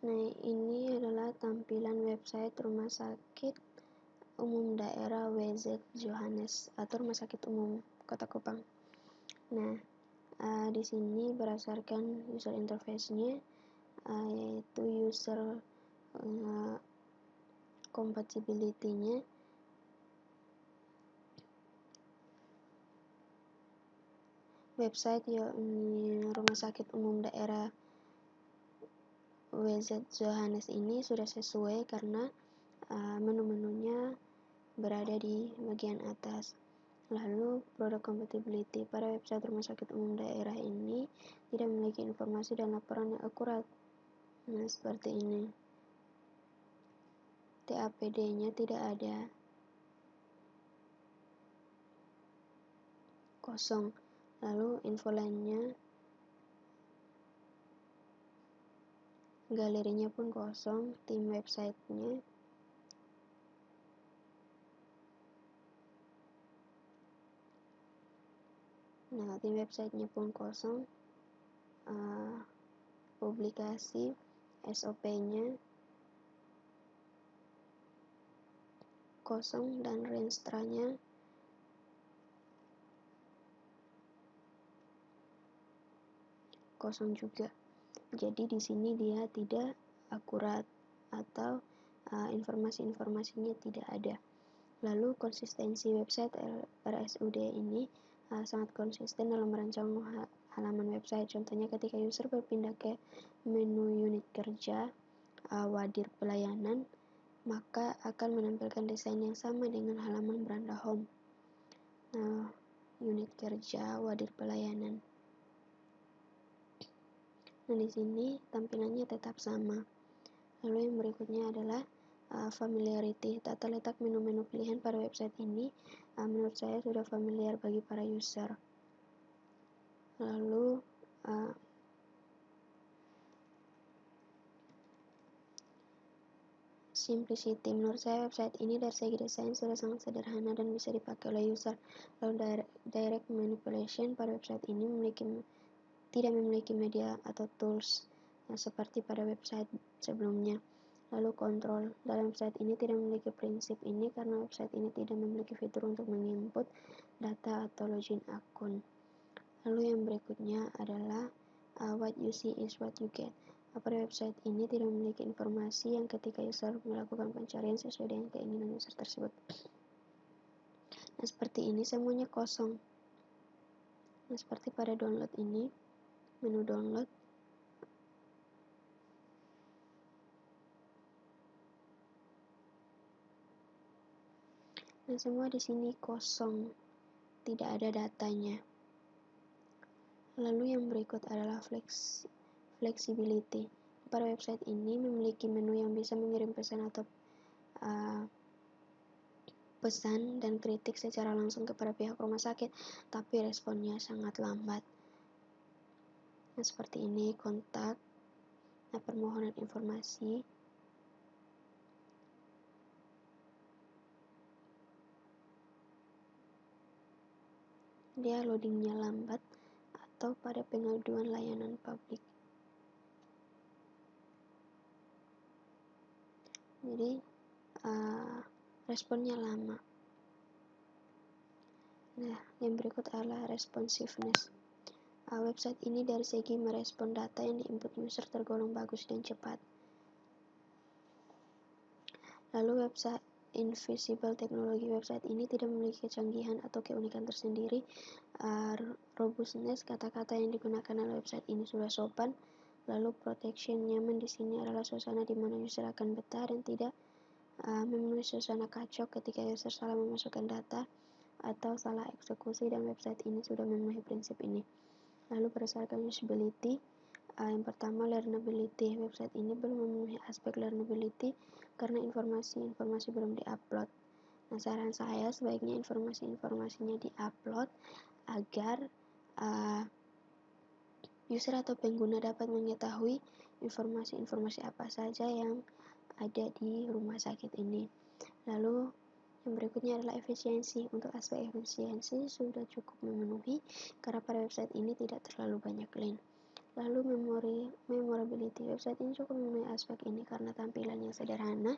Nah, ini adalah tampilan website Rumah Sakit Umum Daerah WZ Johannes atau Rumah Sakit Umum Kota Kupang. Nah, di sini berdasarkan user interface-nya yaitu user compatibility-nya. Website Rumah Sakit Umum Daerah WZ Johannes ini sudah sesuai karena menu-menunya berada di bagian atas. Lalu product compatibility pada website Rumah Sakit Umum Daerah ini tidak memiliki informasi dan laporan yang akurat. Nah, seperti ini. TAPD-nya tidak ada, kosong. Lalu info lainnya, galerinya pun kosong. Tim website-nya pun kosong. publikasi, SOP-nya kosong dan registranya kosong juga. Jadi di sini dia tidak akurat atau informasi-informasinya tidak ada. Lalu konsistensi website RSUD ini sangat konsisten dalam merancang halaman website. Contohnya ketika user berpindah ke menu unit kerja wadir pelayanan, maka akan menampilkan desain yang sama dengan halaman beranda home. Nah, unit kerja wadir pelayanan. Nah, di sini tampilannya tetap sama. Lalu yang berikutnya adalah familiarity. Tata letak menu-menu pilihan pada website ini menurut saya sudah familiar bagi para user. Lalu simplicity. Menurut saya website ini dari segi desain sudah sangat sederhana dan bisa dipakai oleh user. Lalu direct manipulation pada website ini tidak memiliki media atau tools seperti pada website sebelumnya. Lalu kontrol. Dalam website ini tidak memiliki prinsip ini karena website ini tidak memiliki fitur untuk menginput data atau login akun. Lalu yang berikutnya adalah what you see is what you get. Pada website ini tidak memiliki informasi yang ketika user melakukan pencarian sesuai dengan keinginan user tersebut. Nah, seperti ini semuanya kosong. Nah, seperti pada download ini, menu download. Nah, semua di sini kosong, tidak ada datanya. Lalu yang berikut adalah flexibility. Pada website ini memiliki menu yang bisa mengirim pesan atau pesan dan kritik secara langsung kepada pihak rumah sakit, tapi responnya sangat lambat. Nah, seperti ini kontak, permohonan informasi. Dia loadingnya lambat atau pada pengaduan layanan publik. Jadi responnya lama. Nah, yang berikut adalah responsiveness. Website ini dari segi merespon data yang diinput user tergolong bagus dan cepat. Lalu website invisible teknologi website ini tidak memiliki kecanggihan atau keunikan tersendiri. Robustness, kata-kata yang digunakan dalam website ini sudah sopan. Lalu protection, nyaman di sini adalah suasana di mana user akan betah dan tidak memenuhi suasana kacau ketika user salah memasukkan data atau salah eksekusi, dan website ini sudah memenuhi prinsip ini. Lalu berdasarkan usability, yang pertama learnability. Website ini belum memenuhi aspek learnability karena informasi-informasi belum diupload. Nah, saran saya sebaiknya informasi-informasinya diupload agar user atau pengguna dapat mengetahui informasi-informasi apa saja yang ada di rumah sakit ini. Lalu yang berikutnya adalah efisiensi. Untuk aspek efisiensi sudah cukup memenuhi karena pada website ini tidak terlalu banyak link. Lalu memorability. Website ini cukup memenuhi aspek ini karena tampilan yang sederhana,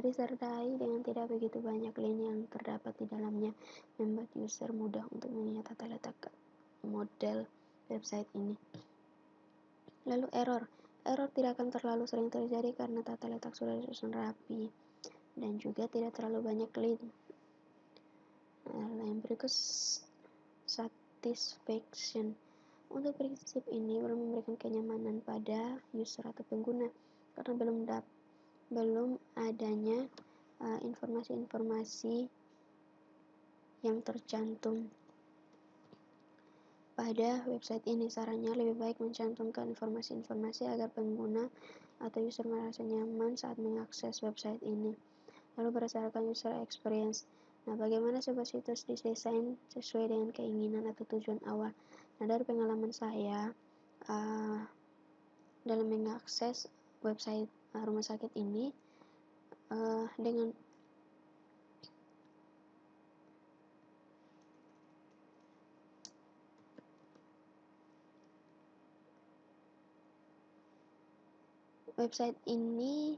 disertai dengan tidak begitu banyak link yang terdapat di dalamnya, membuat user mudah untuk mengingat tata letak model website ini. Lalu error tidak akan terlalu sering terjadi karena tata letak sudah disusun rapi dan juga tidak terlalu banyak link. Yang berikut satisfaction. Untuk prinsip ini belum memberikan kenyamanan pada user atau pengguna karena belum adanya informasi-informasi yang tercantum pada website ini. Sarannya lebih baik mencantumkan informasi-informasi agar pengguna atau user merasa nyaman saat mengakses website ini. Lalu berdasarkan user experience. Nah, bagaimana sebuah situs didesain sesuai dengan keinginan atau tujuan awal? Nah, dari pengalaman saya dalam mengakses website rumah sakit ini dengan Website ini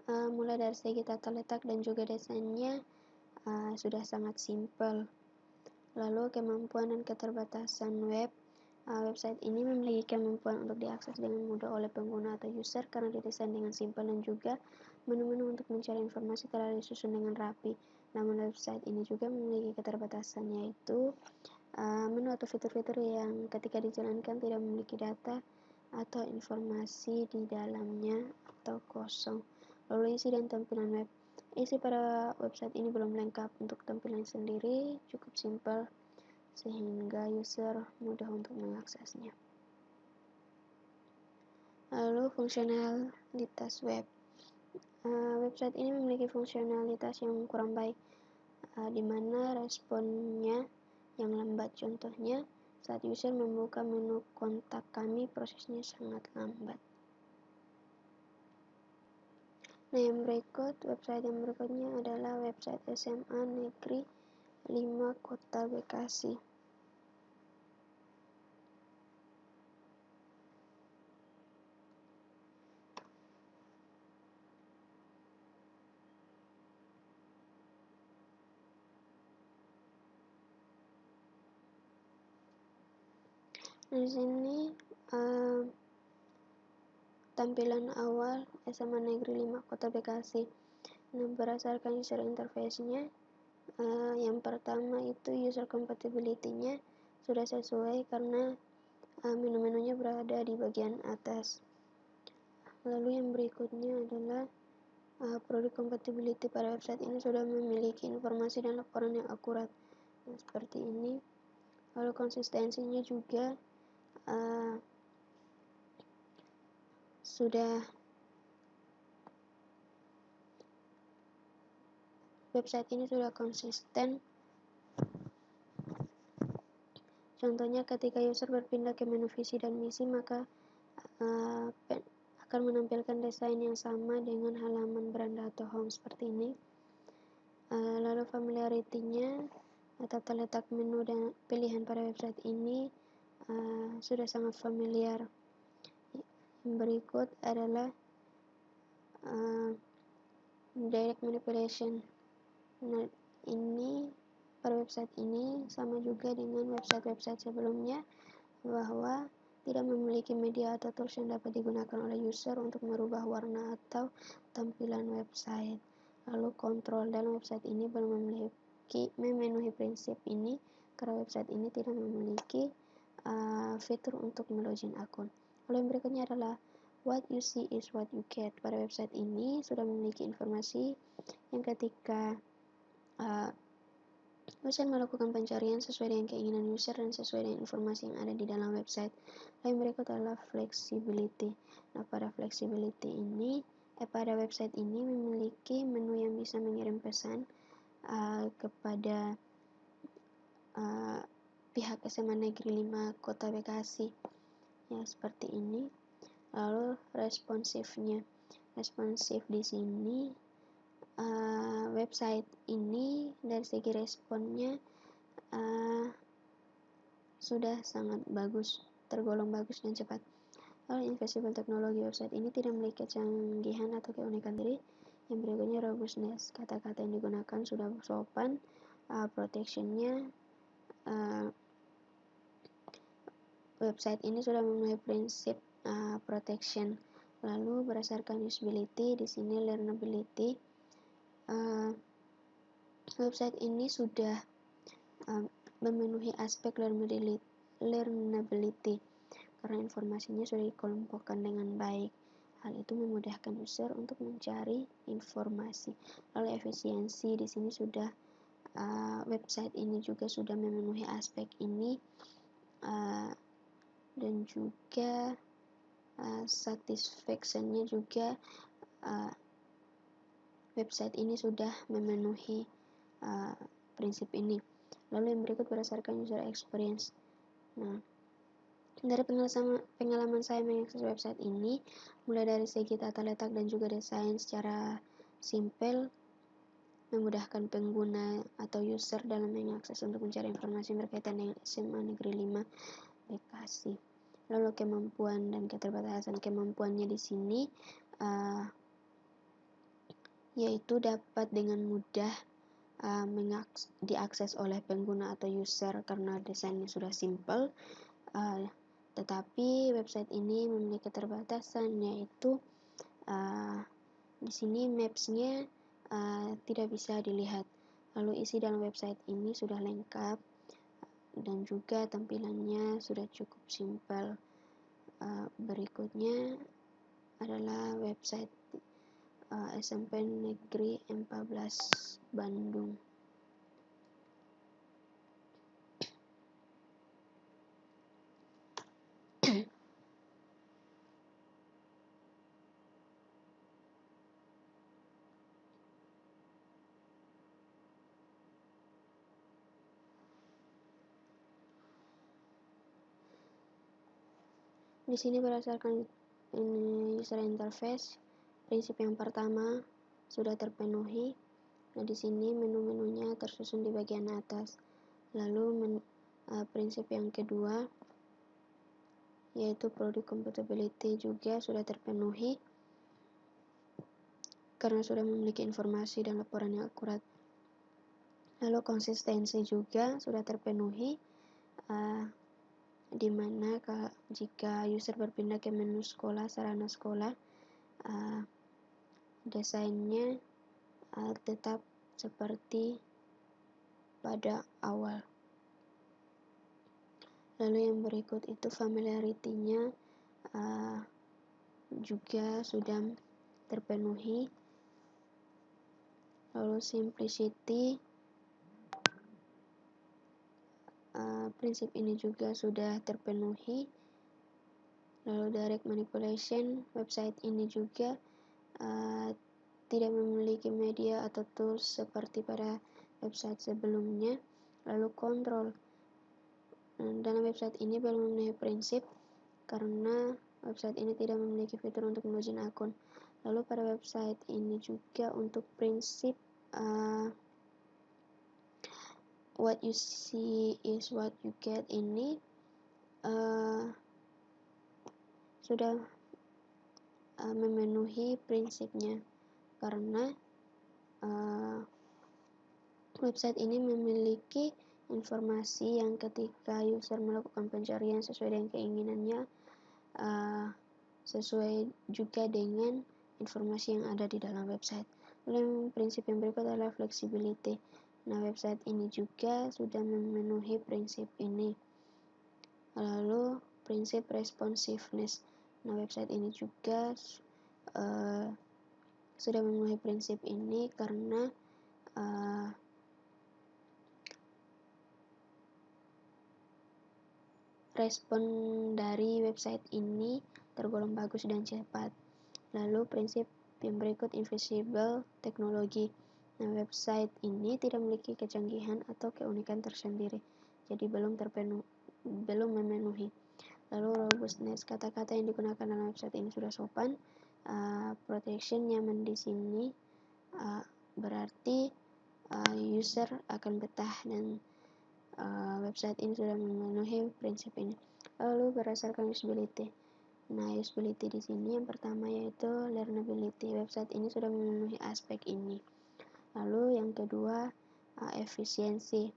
mulai dari segi tata letak dan juga desainnya sudah sangat simpel. Lalu kemampuan dan keterbatasan website ini memiliki kemampuan untuk diakses dengan mudah oleh pengguna atau user karena didesain dengan simpel, dan juga menu-menu untuk mencari informasi telah disusun dengan rapi. Namun website ini juga memiliki keterbatasan, yaitu menu atau fitur-fitur yang ketika dijalankan tidak memiliki data atau informasi di dalamnya atau kosong. Lalu isi dan tampilan web. Isi pada website ini belum lengkap. Untuk tampilan sendiri cukup simpel sehingga user mudah untuk mengaksesnya. Lalu fungsionalitas web. Website ini memiliki fungsionalitas yang kurang baik, di mana responnya yang lambat. Contohnya, saat user membuka menu kontak kami, prosesnya sangat lambat. Nah, website yang berikutnya adalah website SMA Negeri 5 Kota Bekasi. Di sini tampilan awal SMA Negeri 5 Kota Bekasi. Nah, berdasarkan user interface-nya, yang pertama itu user compatibility-nya sudah sesuai karena menu-menunya berada di bagian atas. Lalu yang berikutnya adalah produk compatibility pada website ini sudah memiliki informasi dan laporan yang akurat. Nah, seperti ini. Lalu konsistensinya juga website ini sudah konsisten. Contohnya ketika user berpindah ke menu visi dan misi, maka akan menampilkan desain yang sama dengan halaman beranda atau home seperti ini. Lalu familiarity-nya, tata letak menu dan pilihan pada website ini sudah sangat familiar. Yang berikut adalah direct manipulation. Nah, ini pada website ini sama juga dengan website-website sebelumnya, bahwa tidak memiliki media atau tools yang dapat digunakan oleh user untuk merubah warna atau tampilan website. Lalu kontrol dalam website ini belum memenuhi prinsip ini karena website ini tidak memiliki fitur untuk melogin akun. Lalu yang berikutnya adalah what you see is what you get. Pada website ini sudah memiliki informasi yang ketika website melakukan pencarian sesuai dengan keinginan user dan sesuai dengan informasi yang ada di dalam website. Yang berikut adalah flexibility. Nah, pada flexibility ini, pada website ini memiliki menu yang bisa mengirim pesan kepada pihak SMA Negeri 5 Kota Bekasi. Ya, seperti ini. Lalu responsifnya. Responsif di sini website ini dari segi responnya sudah sangat bagus, tergolong bagus dan cepat. Lalu invisible teknologi, website ini tidak memiliki kecanggihan atau keunikan diri. Yang berikutnya robustness, kata-kata yang digunakan sudah sopan, protectionnya, website ini sudah memenuhi prinsip protection. Lalu berdasarkan usability, di sini learnability, website ini sudah memenuhi aspek learnability karena informasinya sudah dikelompokkan dengan baik. Hal itu memudahkan user untuk mencari informasi. Lalu efisiensi, di sini sudah website ini juga sudah memenuhi aspek ini, dan juga satisfaction-nya juga website ini sudah memenuhi prinsip ini. Lalu yang berikut berdasarkan user experience. Nah, dari pengalaman saya mengakses website ini, mulai dari segi tata letak dan juga desain secara simpel, memudahkan pengguna atau user dalam mengakses untuk mencari informasi berkaitan dengan SMA Negeri 5 Bekasi. Lalu kemampuan dan keterbatasan kemampuannya di sini yaitu dapat dengan mudah diakses oleh pengguna atau user karena desainnya sudah simple. Tetapi website ini memiliki keterbatasan, yaitu di sini maps-nya tidak bisa dilihat. Lalu isi dalam website ini sudah lengkap dan juga tampilannya sudah cukup simpel. Berikutnya adalah website SMP Negeri 14 Bandung. Di sini berdasarkan user interface, prinsip yang pertama sudah terpenuhi. Nah, di sini menu-menunya tersusun di bagian atas. Lalu prinsip yang kedua yaitu product compatibility juga sudah terpenuhi karena sudah memiliki informasi dan laporan yang akurat. Lalu konsistensi juga sudah terpenuhi, di mana jika user berpindah ke menu sekolah, sarana sekolah, desainnya tetap seperti pada awal. Lalu yang berikut itu familiarity-nya juga sudah terpenuhi. Lalu simplicity, prinsip ini juga sudah terpenuhi. Lalu direct manipulation, website ini juga tidak memiliki media atau tools seperti pada website sebelumnya. Lalu kontrol, dalam website ini belum memenuhi prinsip karena website ini tidak memiliki fitur untuk melogin akun. Lalu pada website ini juga untuk prinsip what you see is what you get ini sudah memenuhi prinsipnya karena website ini memiliki informasi yang ketika user melakukan pencarian sesuai dengan keinginannya, sesuai juga dengan informasi yang ada di dalam website. Lalu prinsip yang berikut adalah flexibility. Nah, website ini juga sudah memenuhi prinsip ini. Lalu prinsip responsiveness. Nah, website ini juga sudah memenuhi prinsip ini karena respon dari website ini tergolong bagus dan cepat. Lalu prinsip yang berikut invisible teknologi. Nah, website ini tidak memiliki kecanggihan atau keunikan tersendiri, jadi belum memenuhi. Lalu robustness, kata-kata yang digunakan dalam website ini sudah sopan. Protection, nyaman di sini berarti user akan betah dan website ini sudah memenuhi prinsip ini. Lalu berdasarkan usability. Nah, usability di sini yang pertama yaitu learnability. Website ini sudah memenuhi aspek ini. Lalu yang kedua efisiensi.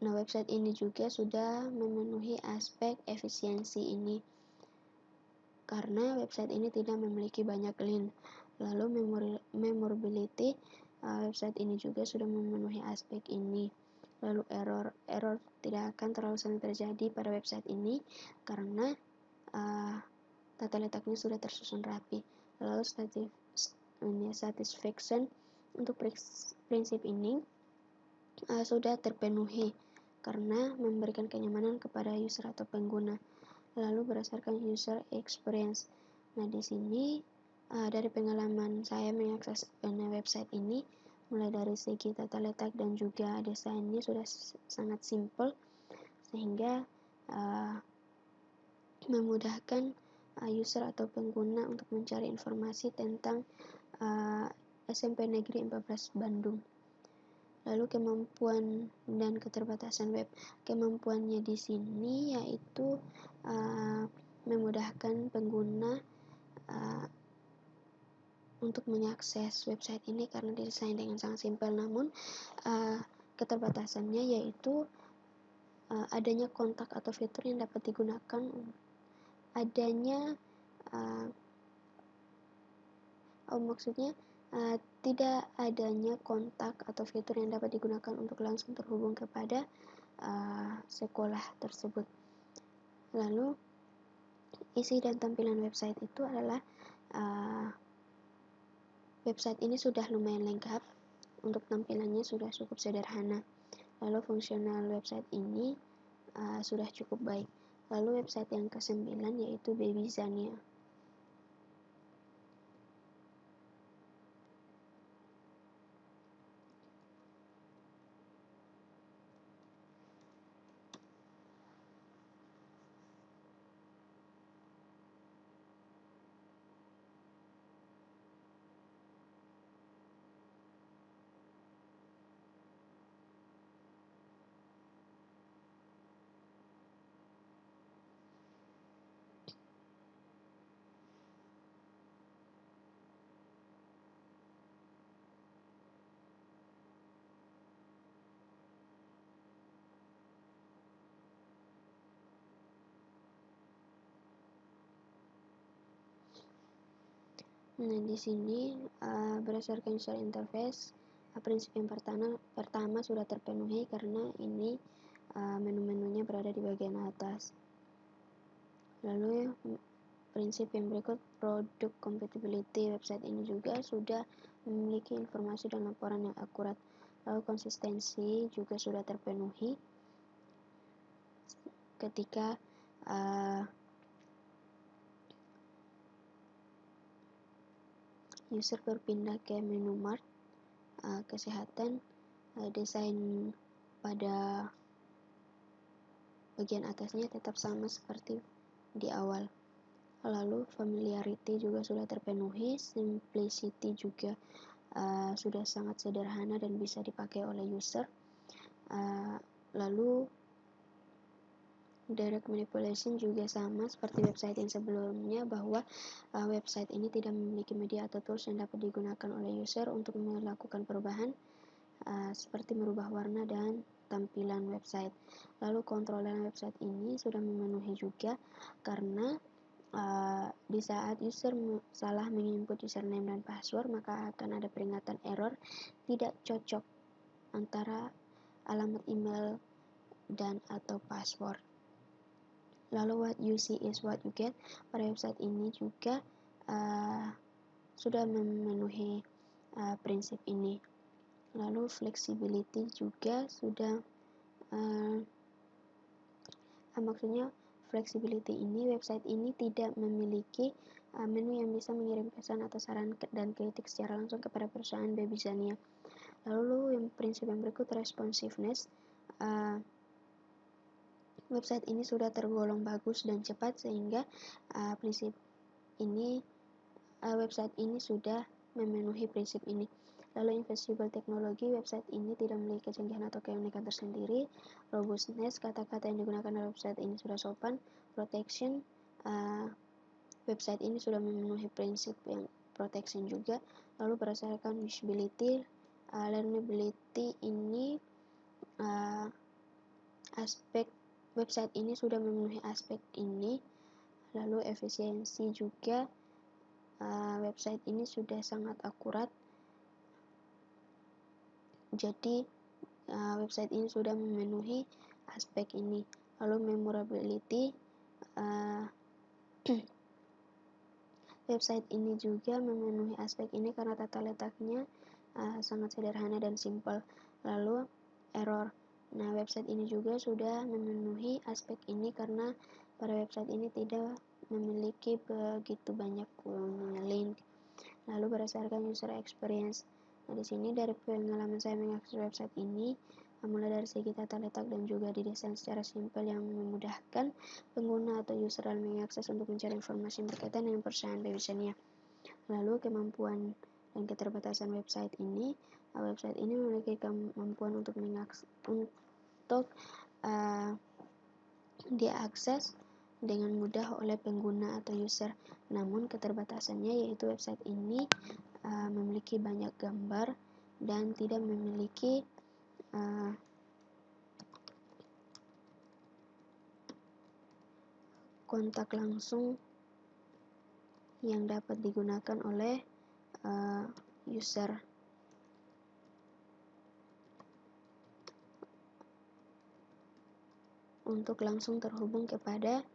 Nah, website ini juga sudah memenuhi aspek efisiensi ini karena website ini tidak memiliki banyak link. Lalu memorability, website ini juga sudah memenuhi aspek ini. Lalu error tidak akan terlalu sering terjadi pada website ini karena tata letaknya sudah tersusun rapi. Lalu satisfaction, untuk prinsip ini sudah terpenuhi karena memberikan kenyamanan kepada user atau pengguna. Lalu berdasarkan user experience. Nah, di sini dari pengalaman saya mengakses website ini, mulai dari segi tata letak dan juga desainnya sudah sangat simple sehingga memudahkan user atau pengguna untuk mencari informasi tentang SMP Negeri 14 Bandung. Lalu kemampuan dan keterbatasan web. Kemampuannya di sini yaitu memudahkan pengguna untuk mengakses website ini karena didesain dengan sangat simpel. Namun keterbatasannya yaitu adanya kontak atau fitur yang dapat digunakan, adanya tidak adanya kontak atau fitur yang dapat digunakan untuk langsung terhubung kepada sekolah tersebut. Lalu isi dan tampilan website itu adalah website ini sudah lumayan lengkap, untuk tampilannya sudah cukup sederhana. Lalu fungsional website ini sudah cukup baik. Lalu website yang ke-9 yaitu Babyzania. Nah, di sini berdasarkan user interface, prinsip yang pertama sudah terpenuhi karena ini menu-menunya berada di bagian atas. Lalu prinsip yang berikut, product compatibility. Website ini juga sudah memiliki informasi dan laporan yang akurat. Lalu konsistensi juga sudah terpenuhi ketika user berpindah ke menu Mart, kesehatan, desain pada bagian atasnya tetap sama seperti di awal. Lalu familiarity juga sudah terpenuhi, simplicity juga sudah sangat sederhana dan bisa dipakai oleh user. Lalu direct manipulation juga sama seperti website yang sebelumnya, bahwa website ini tidak memiliki media atau tools yang dapat digunakan oleh user untuk melakukan perubahan seperti merubah warna dan tampilan website. Lalu kontrolan website ini sudah memenuhi juga karena di saat user salah menginput username dan password, maka akan ada peringatan error tidak cocok antara alamat email dan atau password. Lalu what you see is what you get. Pada website ini juga sudah memenuhi prinsip ini. Lalu flexibility juga sudah maksudnya flexibility ini, website ini tidak memiliki menu yang bisa mengirim pesan atau saran dan kritik secara langsung kepada perusahaan Babyzania. Lalu prinsip yang berikut, responsiveness. Website ini sudah tergolong bagus dan cepat sehingga prinsip ini website ini sudah memenuhi prinsip ini. Lalu invisible teknologi, website ini tidak memiliki kecanggihan atau keunikan tersendiri. Robustness, kata-kata yang digunakan dalam website ini sudah sopan. Protection, website ini sudah memenuhi prinsip yang protection juga. Lalu berdasarkan usability, learnability ini aspek website ini sudah memenuhi aspek ini. Lalu efisiensi juga, website ini sudah sangat akurat. Jadi website ini sudah memenuhi aspek ini. Lalu memorability, website ini juga memenuhi aspek ini karena tata letaknya sangat sederhana dan simpel. Lalu error. Nah, website ini juga sudah memenuhi aspek ini karena pada website ini tidak memiliki begitu banyak link. Lalu berdasarkan user experience. Nah, di sini dari pengalaman saya mengakses website ini, mulai dari segi tata letak dan juga didesain secara simpel yang memudahkan pengguna atau user dalam mengakses untuk mencari informasi berkaitan dengan perusahaan Babyzania. Lalu kemampuan dan keterbatasan website ini, website ini memiliki kemampuan untuk diakses dengan mudah oleh pengguna atau user. Namun keterbatasannya yaitu website ini memiliki banyak gambar dan tidak memiliki kontak langsung yang dapat digunakan oleh user. Untuk langsung terhubung kepada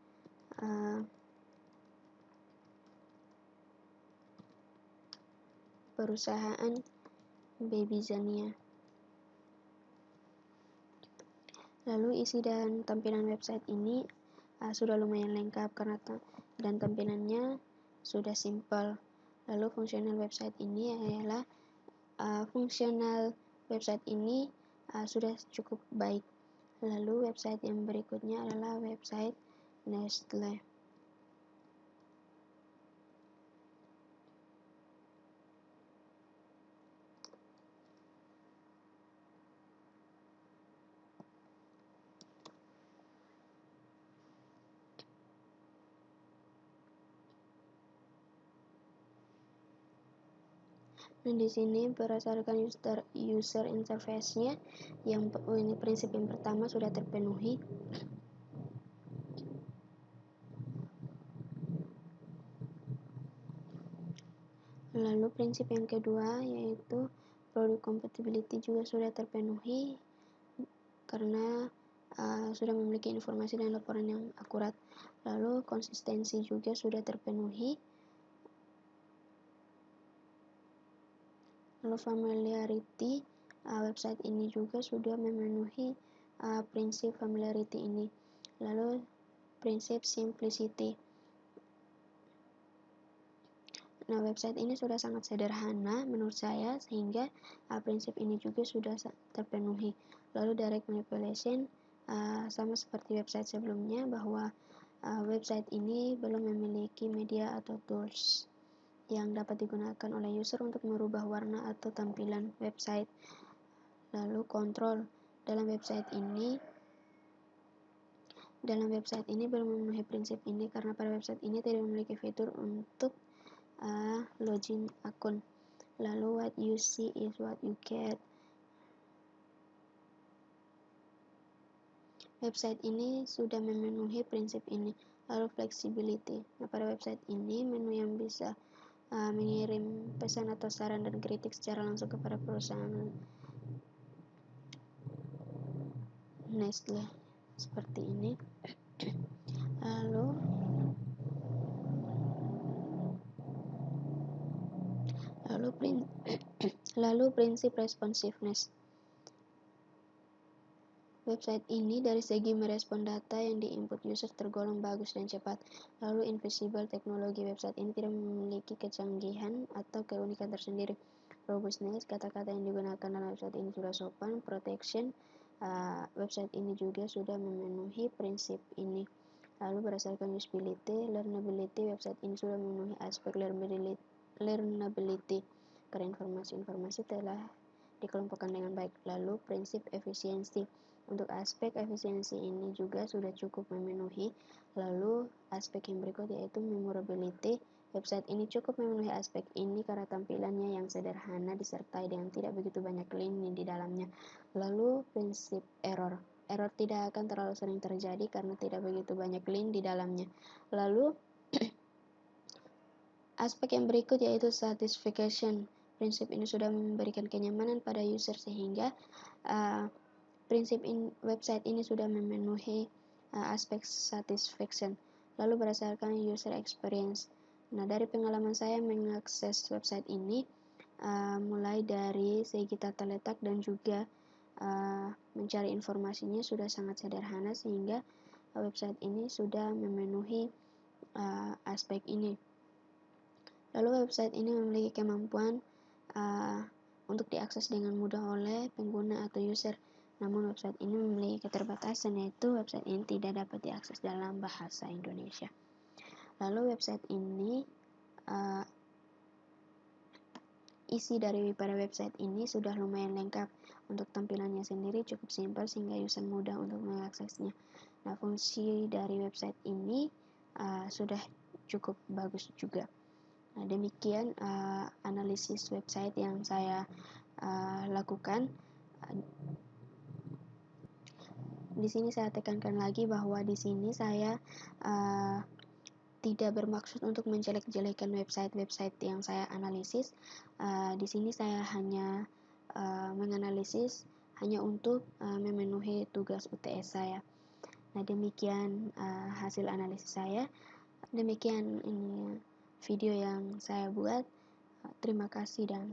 perusahaan Babyzania. Lalu isi dan tampilan website ini sudah lumayan lengkap dan tampilannya sudah simple. Lalu fungsional website ini sudah cukup baik. Lalu website yang berikutnya adalah website Nestle. Nah, di sini berdasarkan user interface-nya, ini prinsip yang pertama sudah terpenuhi. Lalu prinsip yang kedua yaitu product compatibility juga sudah terpenuhi karena sudah memiliki informasi dan laporan yang akurat. Lalu konsistensi juga sudah terpenuhi. Lalu familiarity, website ini juga sudah memenuhi prinsip familiarity ini. Lalu prinsip simplicity. Nah, website ini sudah sangat sederhana menurut saya, sehingga prinsip ini juga sudah terpenuhi. Lalu direct manipulation, sama seperti website sebelumnya, bahwa website ini belum memiliki media atau tools yang dapat digunakan oleh user untuk merubah warna atau tampilan website. Lalu kontrol, dalam website ini belum memenuhi prinsip ini karena pada website ini tidak memiliki fitur untuk login akun. Lalu what you see is what you get. Website ini sudah memenuhi prinsip ini. Lalu flexibility. Nah, pada website ini menu yang bisa mengirim pesan atau saran dan kritik secara langsung kepada perusahaan Nestle seperti ini. Lalu prinsip responsiveness. Website ini dari segi merespon data yang diinput user tergolong bagus dan cepat. Lalu invisible teknologi, website ini tidak memiliki kecanggihan atau keunikan tersendiri. Robustness, kata-kata yang digunakan dalam website ini sudah sopan. Protection, website ini juga sudah memenuhi prinsip ini. Lalu berdasarkan usability, learnability, website ini sudah memenuhi aspek learnability karena informasi-informasi telah dikelompokkan dengan baik. Lalu prinsip efisiensi, untuk aspek efisiensi ini juga sudah cukup memenuhi. Lalu aspek yang berikut yaitu memorability, website ini cukup memenuhi aspek ini karena tampilannya yang sederhana disertai dengan tidak begitu banyak link di dalamnya. Lalu prinsip error tidak akan terlalu sering terjadi karena tidak begitu banyak link di dalamnya. Lalu aspek yang berikut yaitu satisfaction. Prinsip ini sudah memberikan kenyamanan pada user sehingga website ini sudah memenuhi aspek satisfaction. Lalu berdasarkan user experience. Nah, dari pengalaman saya mengakses website ini, mulai dari segi tata letak dan juga mencari informasinya sudah sangat sederhana, sehingga website ini sudah memenuhi aspek ini. Lalu website ini memiliki kemampuan untuk diakses dengan mudah oleh pengguna atau user. Namun website ini memiliki keterbatasan, yaitu website ini tidak dapat diakses dalam bahasa Indonesia. Lalu website ini isi pada website ini sudah lumayan lengkap. Untuk tampilannya sendiri cukup simpel sehingga user mudah untuk mengaksesnya. Nah, fungsi dari website ini sudah cukup bagus juga. Nah, demikian analisis website yang saya lakukan. Di sini saya tekankan lagi bahwa di sini saya tidak bermaksud untuk menjelek-jelekan website-website yang saya analisis. Di sini saya hanya menganalisis hanya untuk memenuhi tugas UTS saya. Nah, demikian hasil analisis saya. Demikian ini video yang saya buat. Terima kasih dan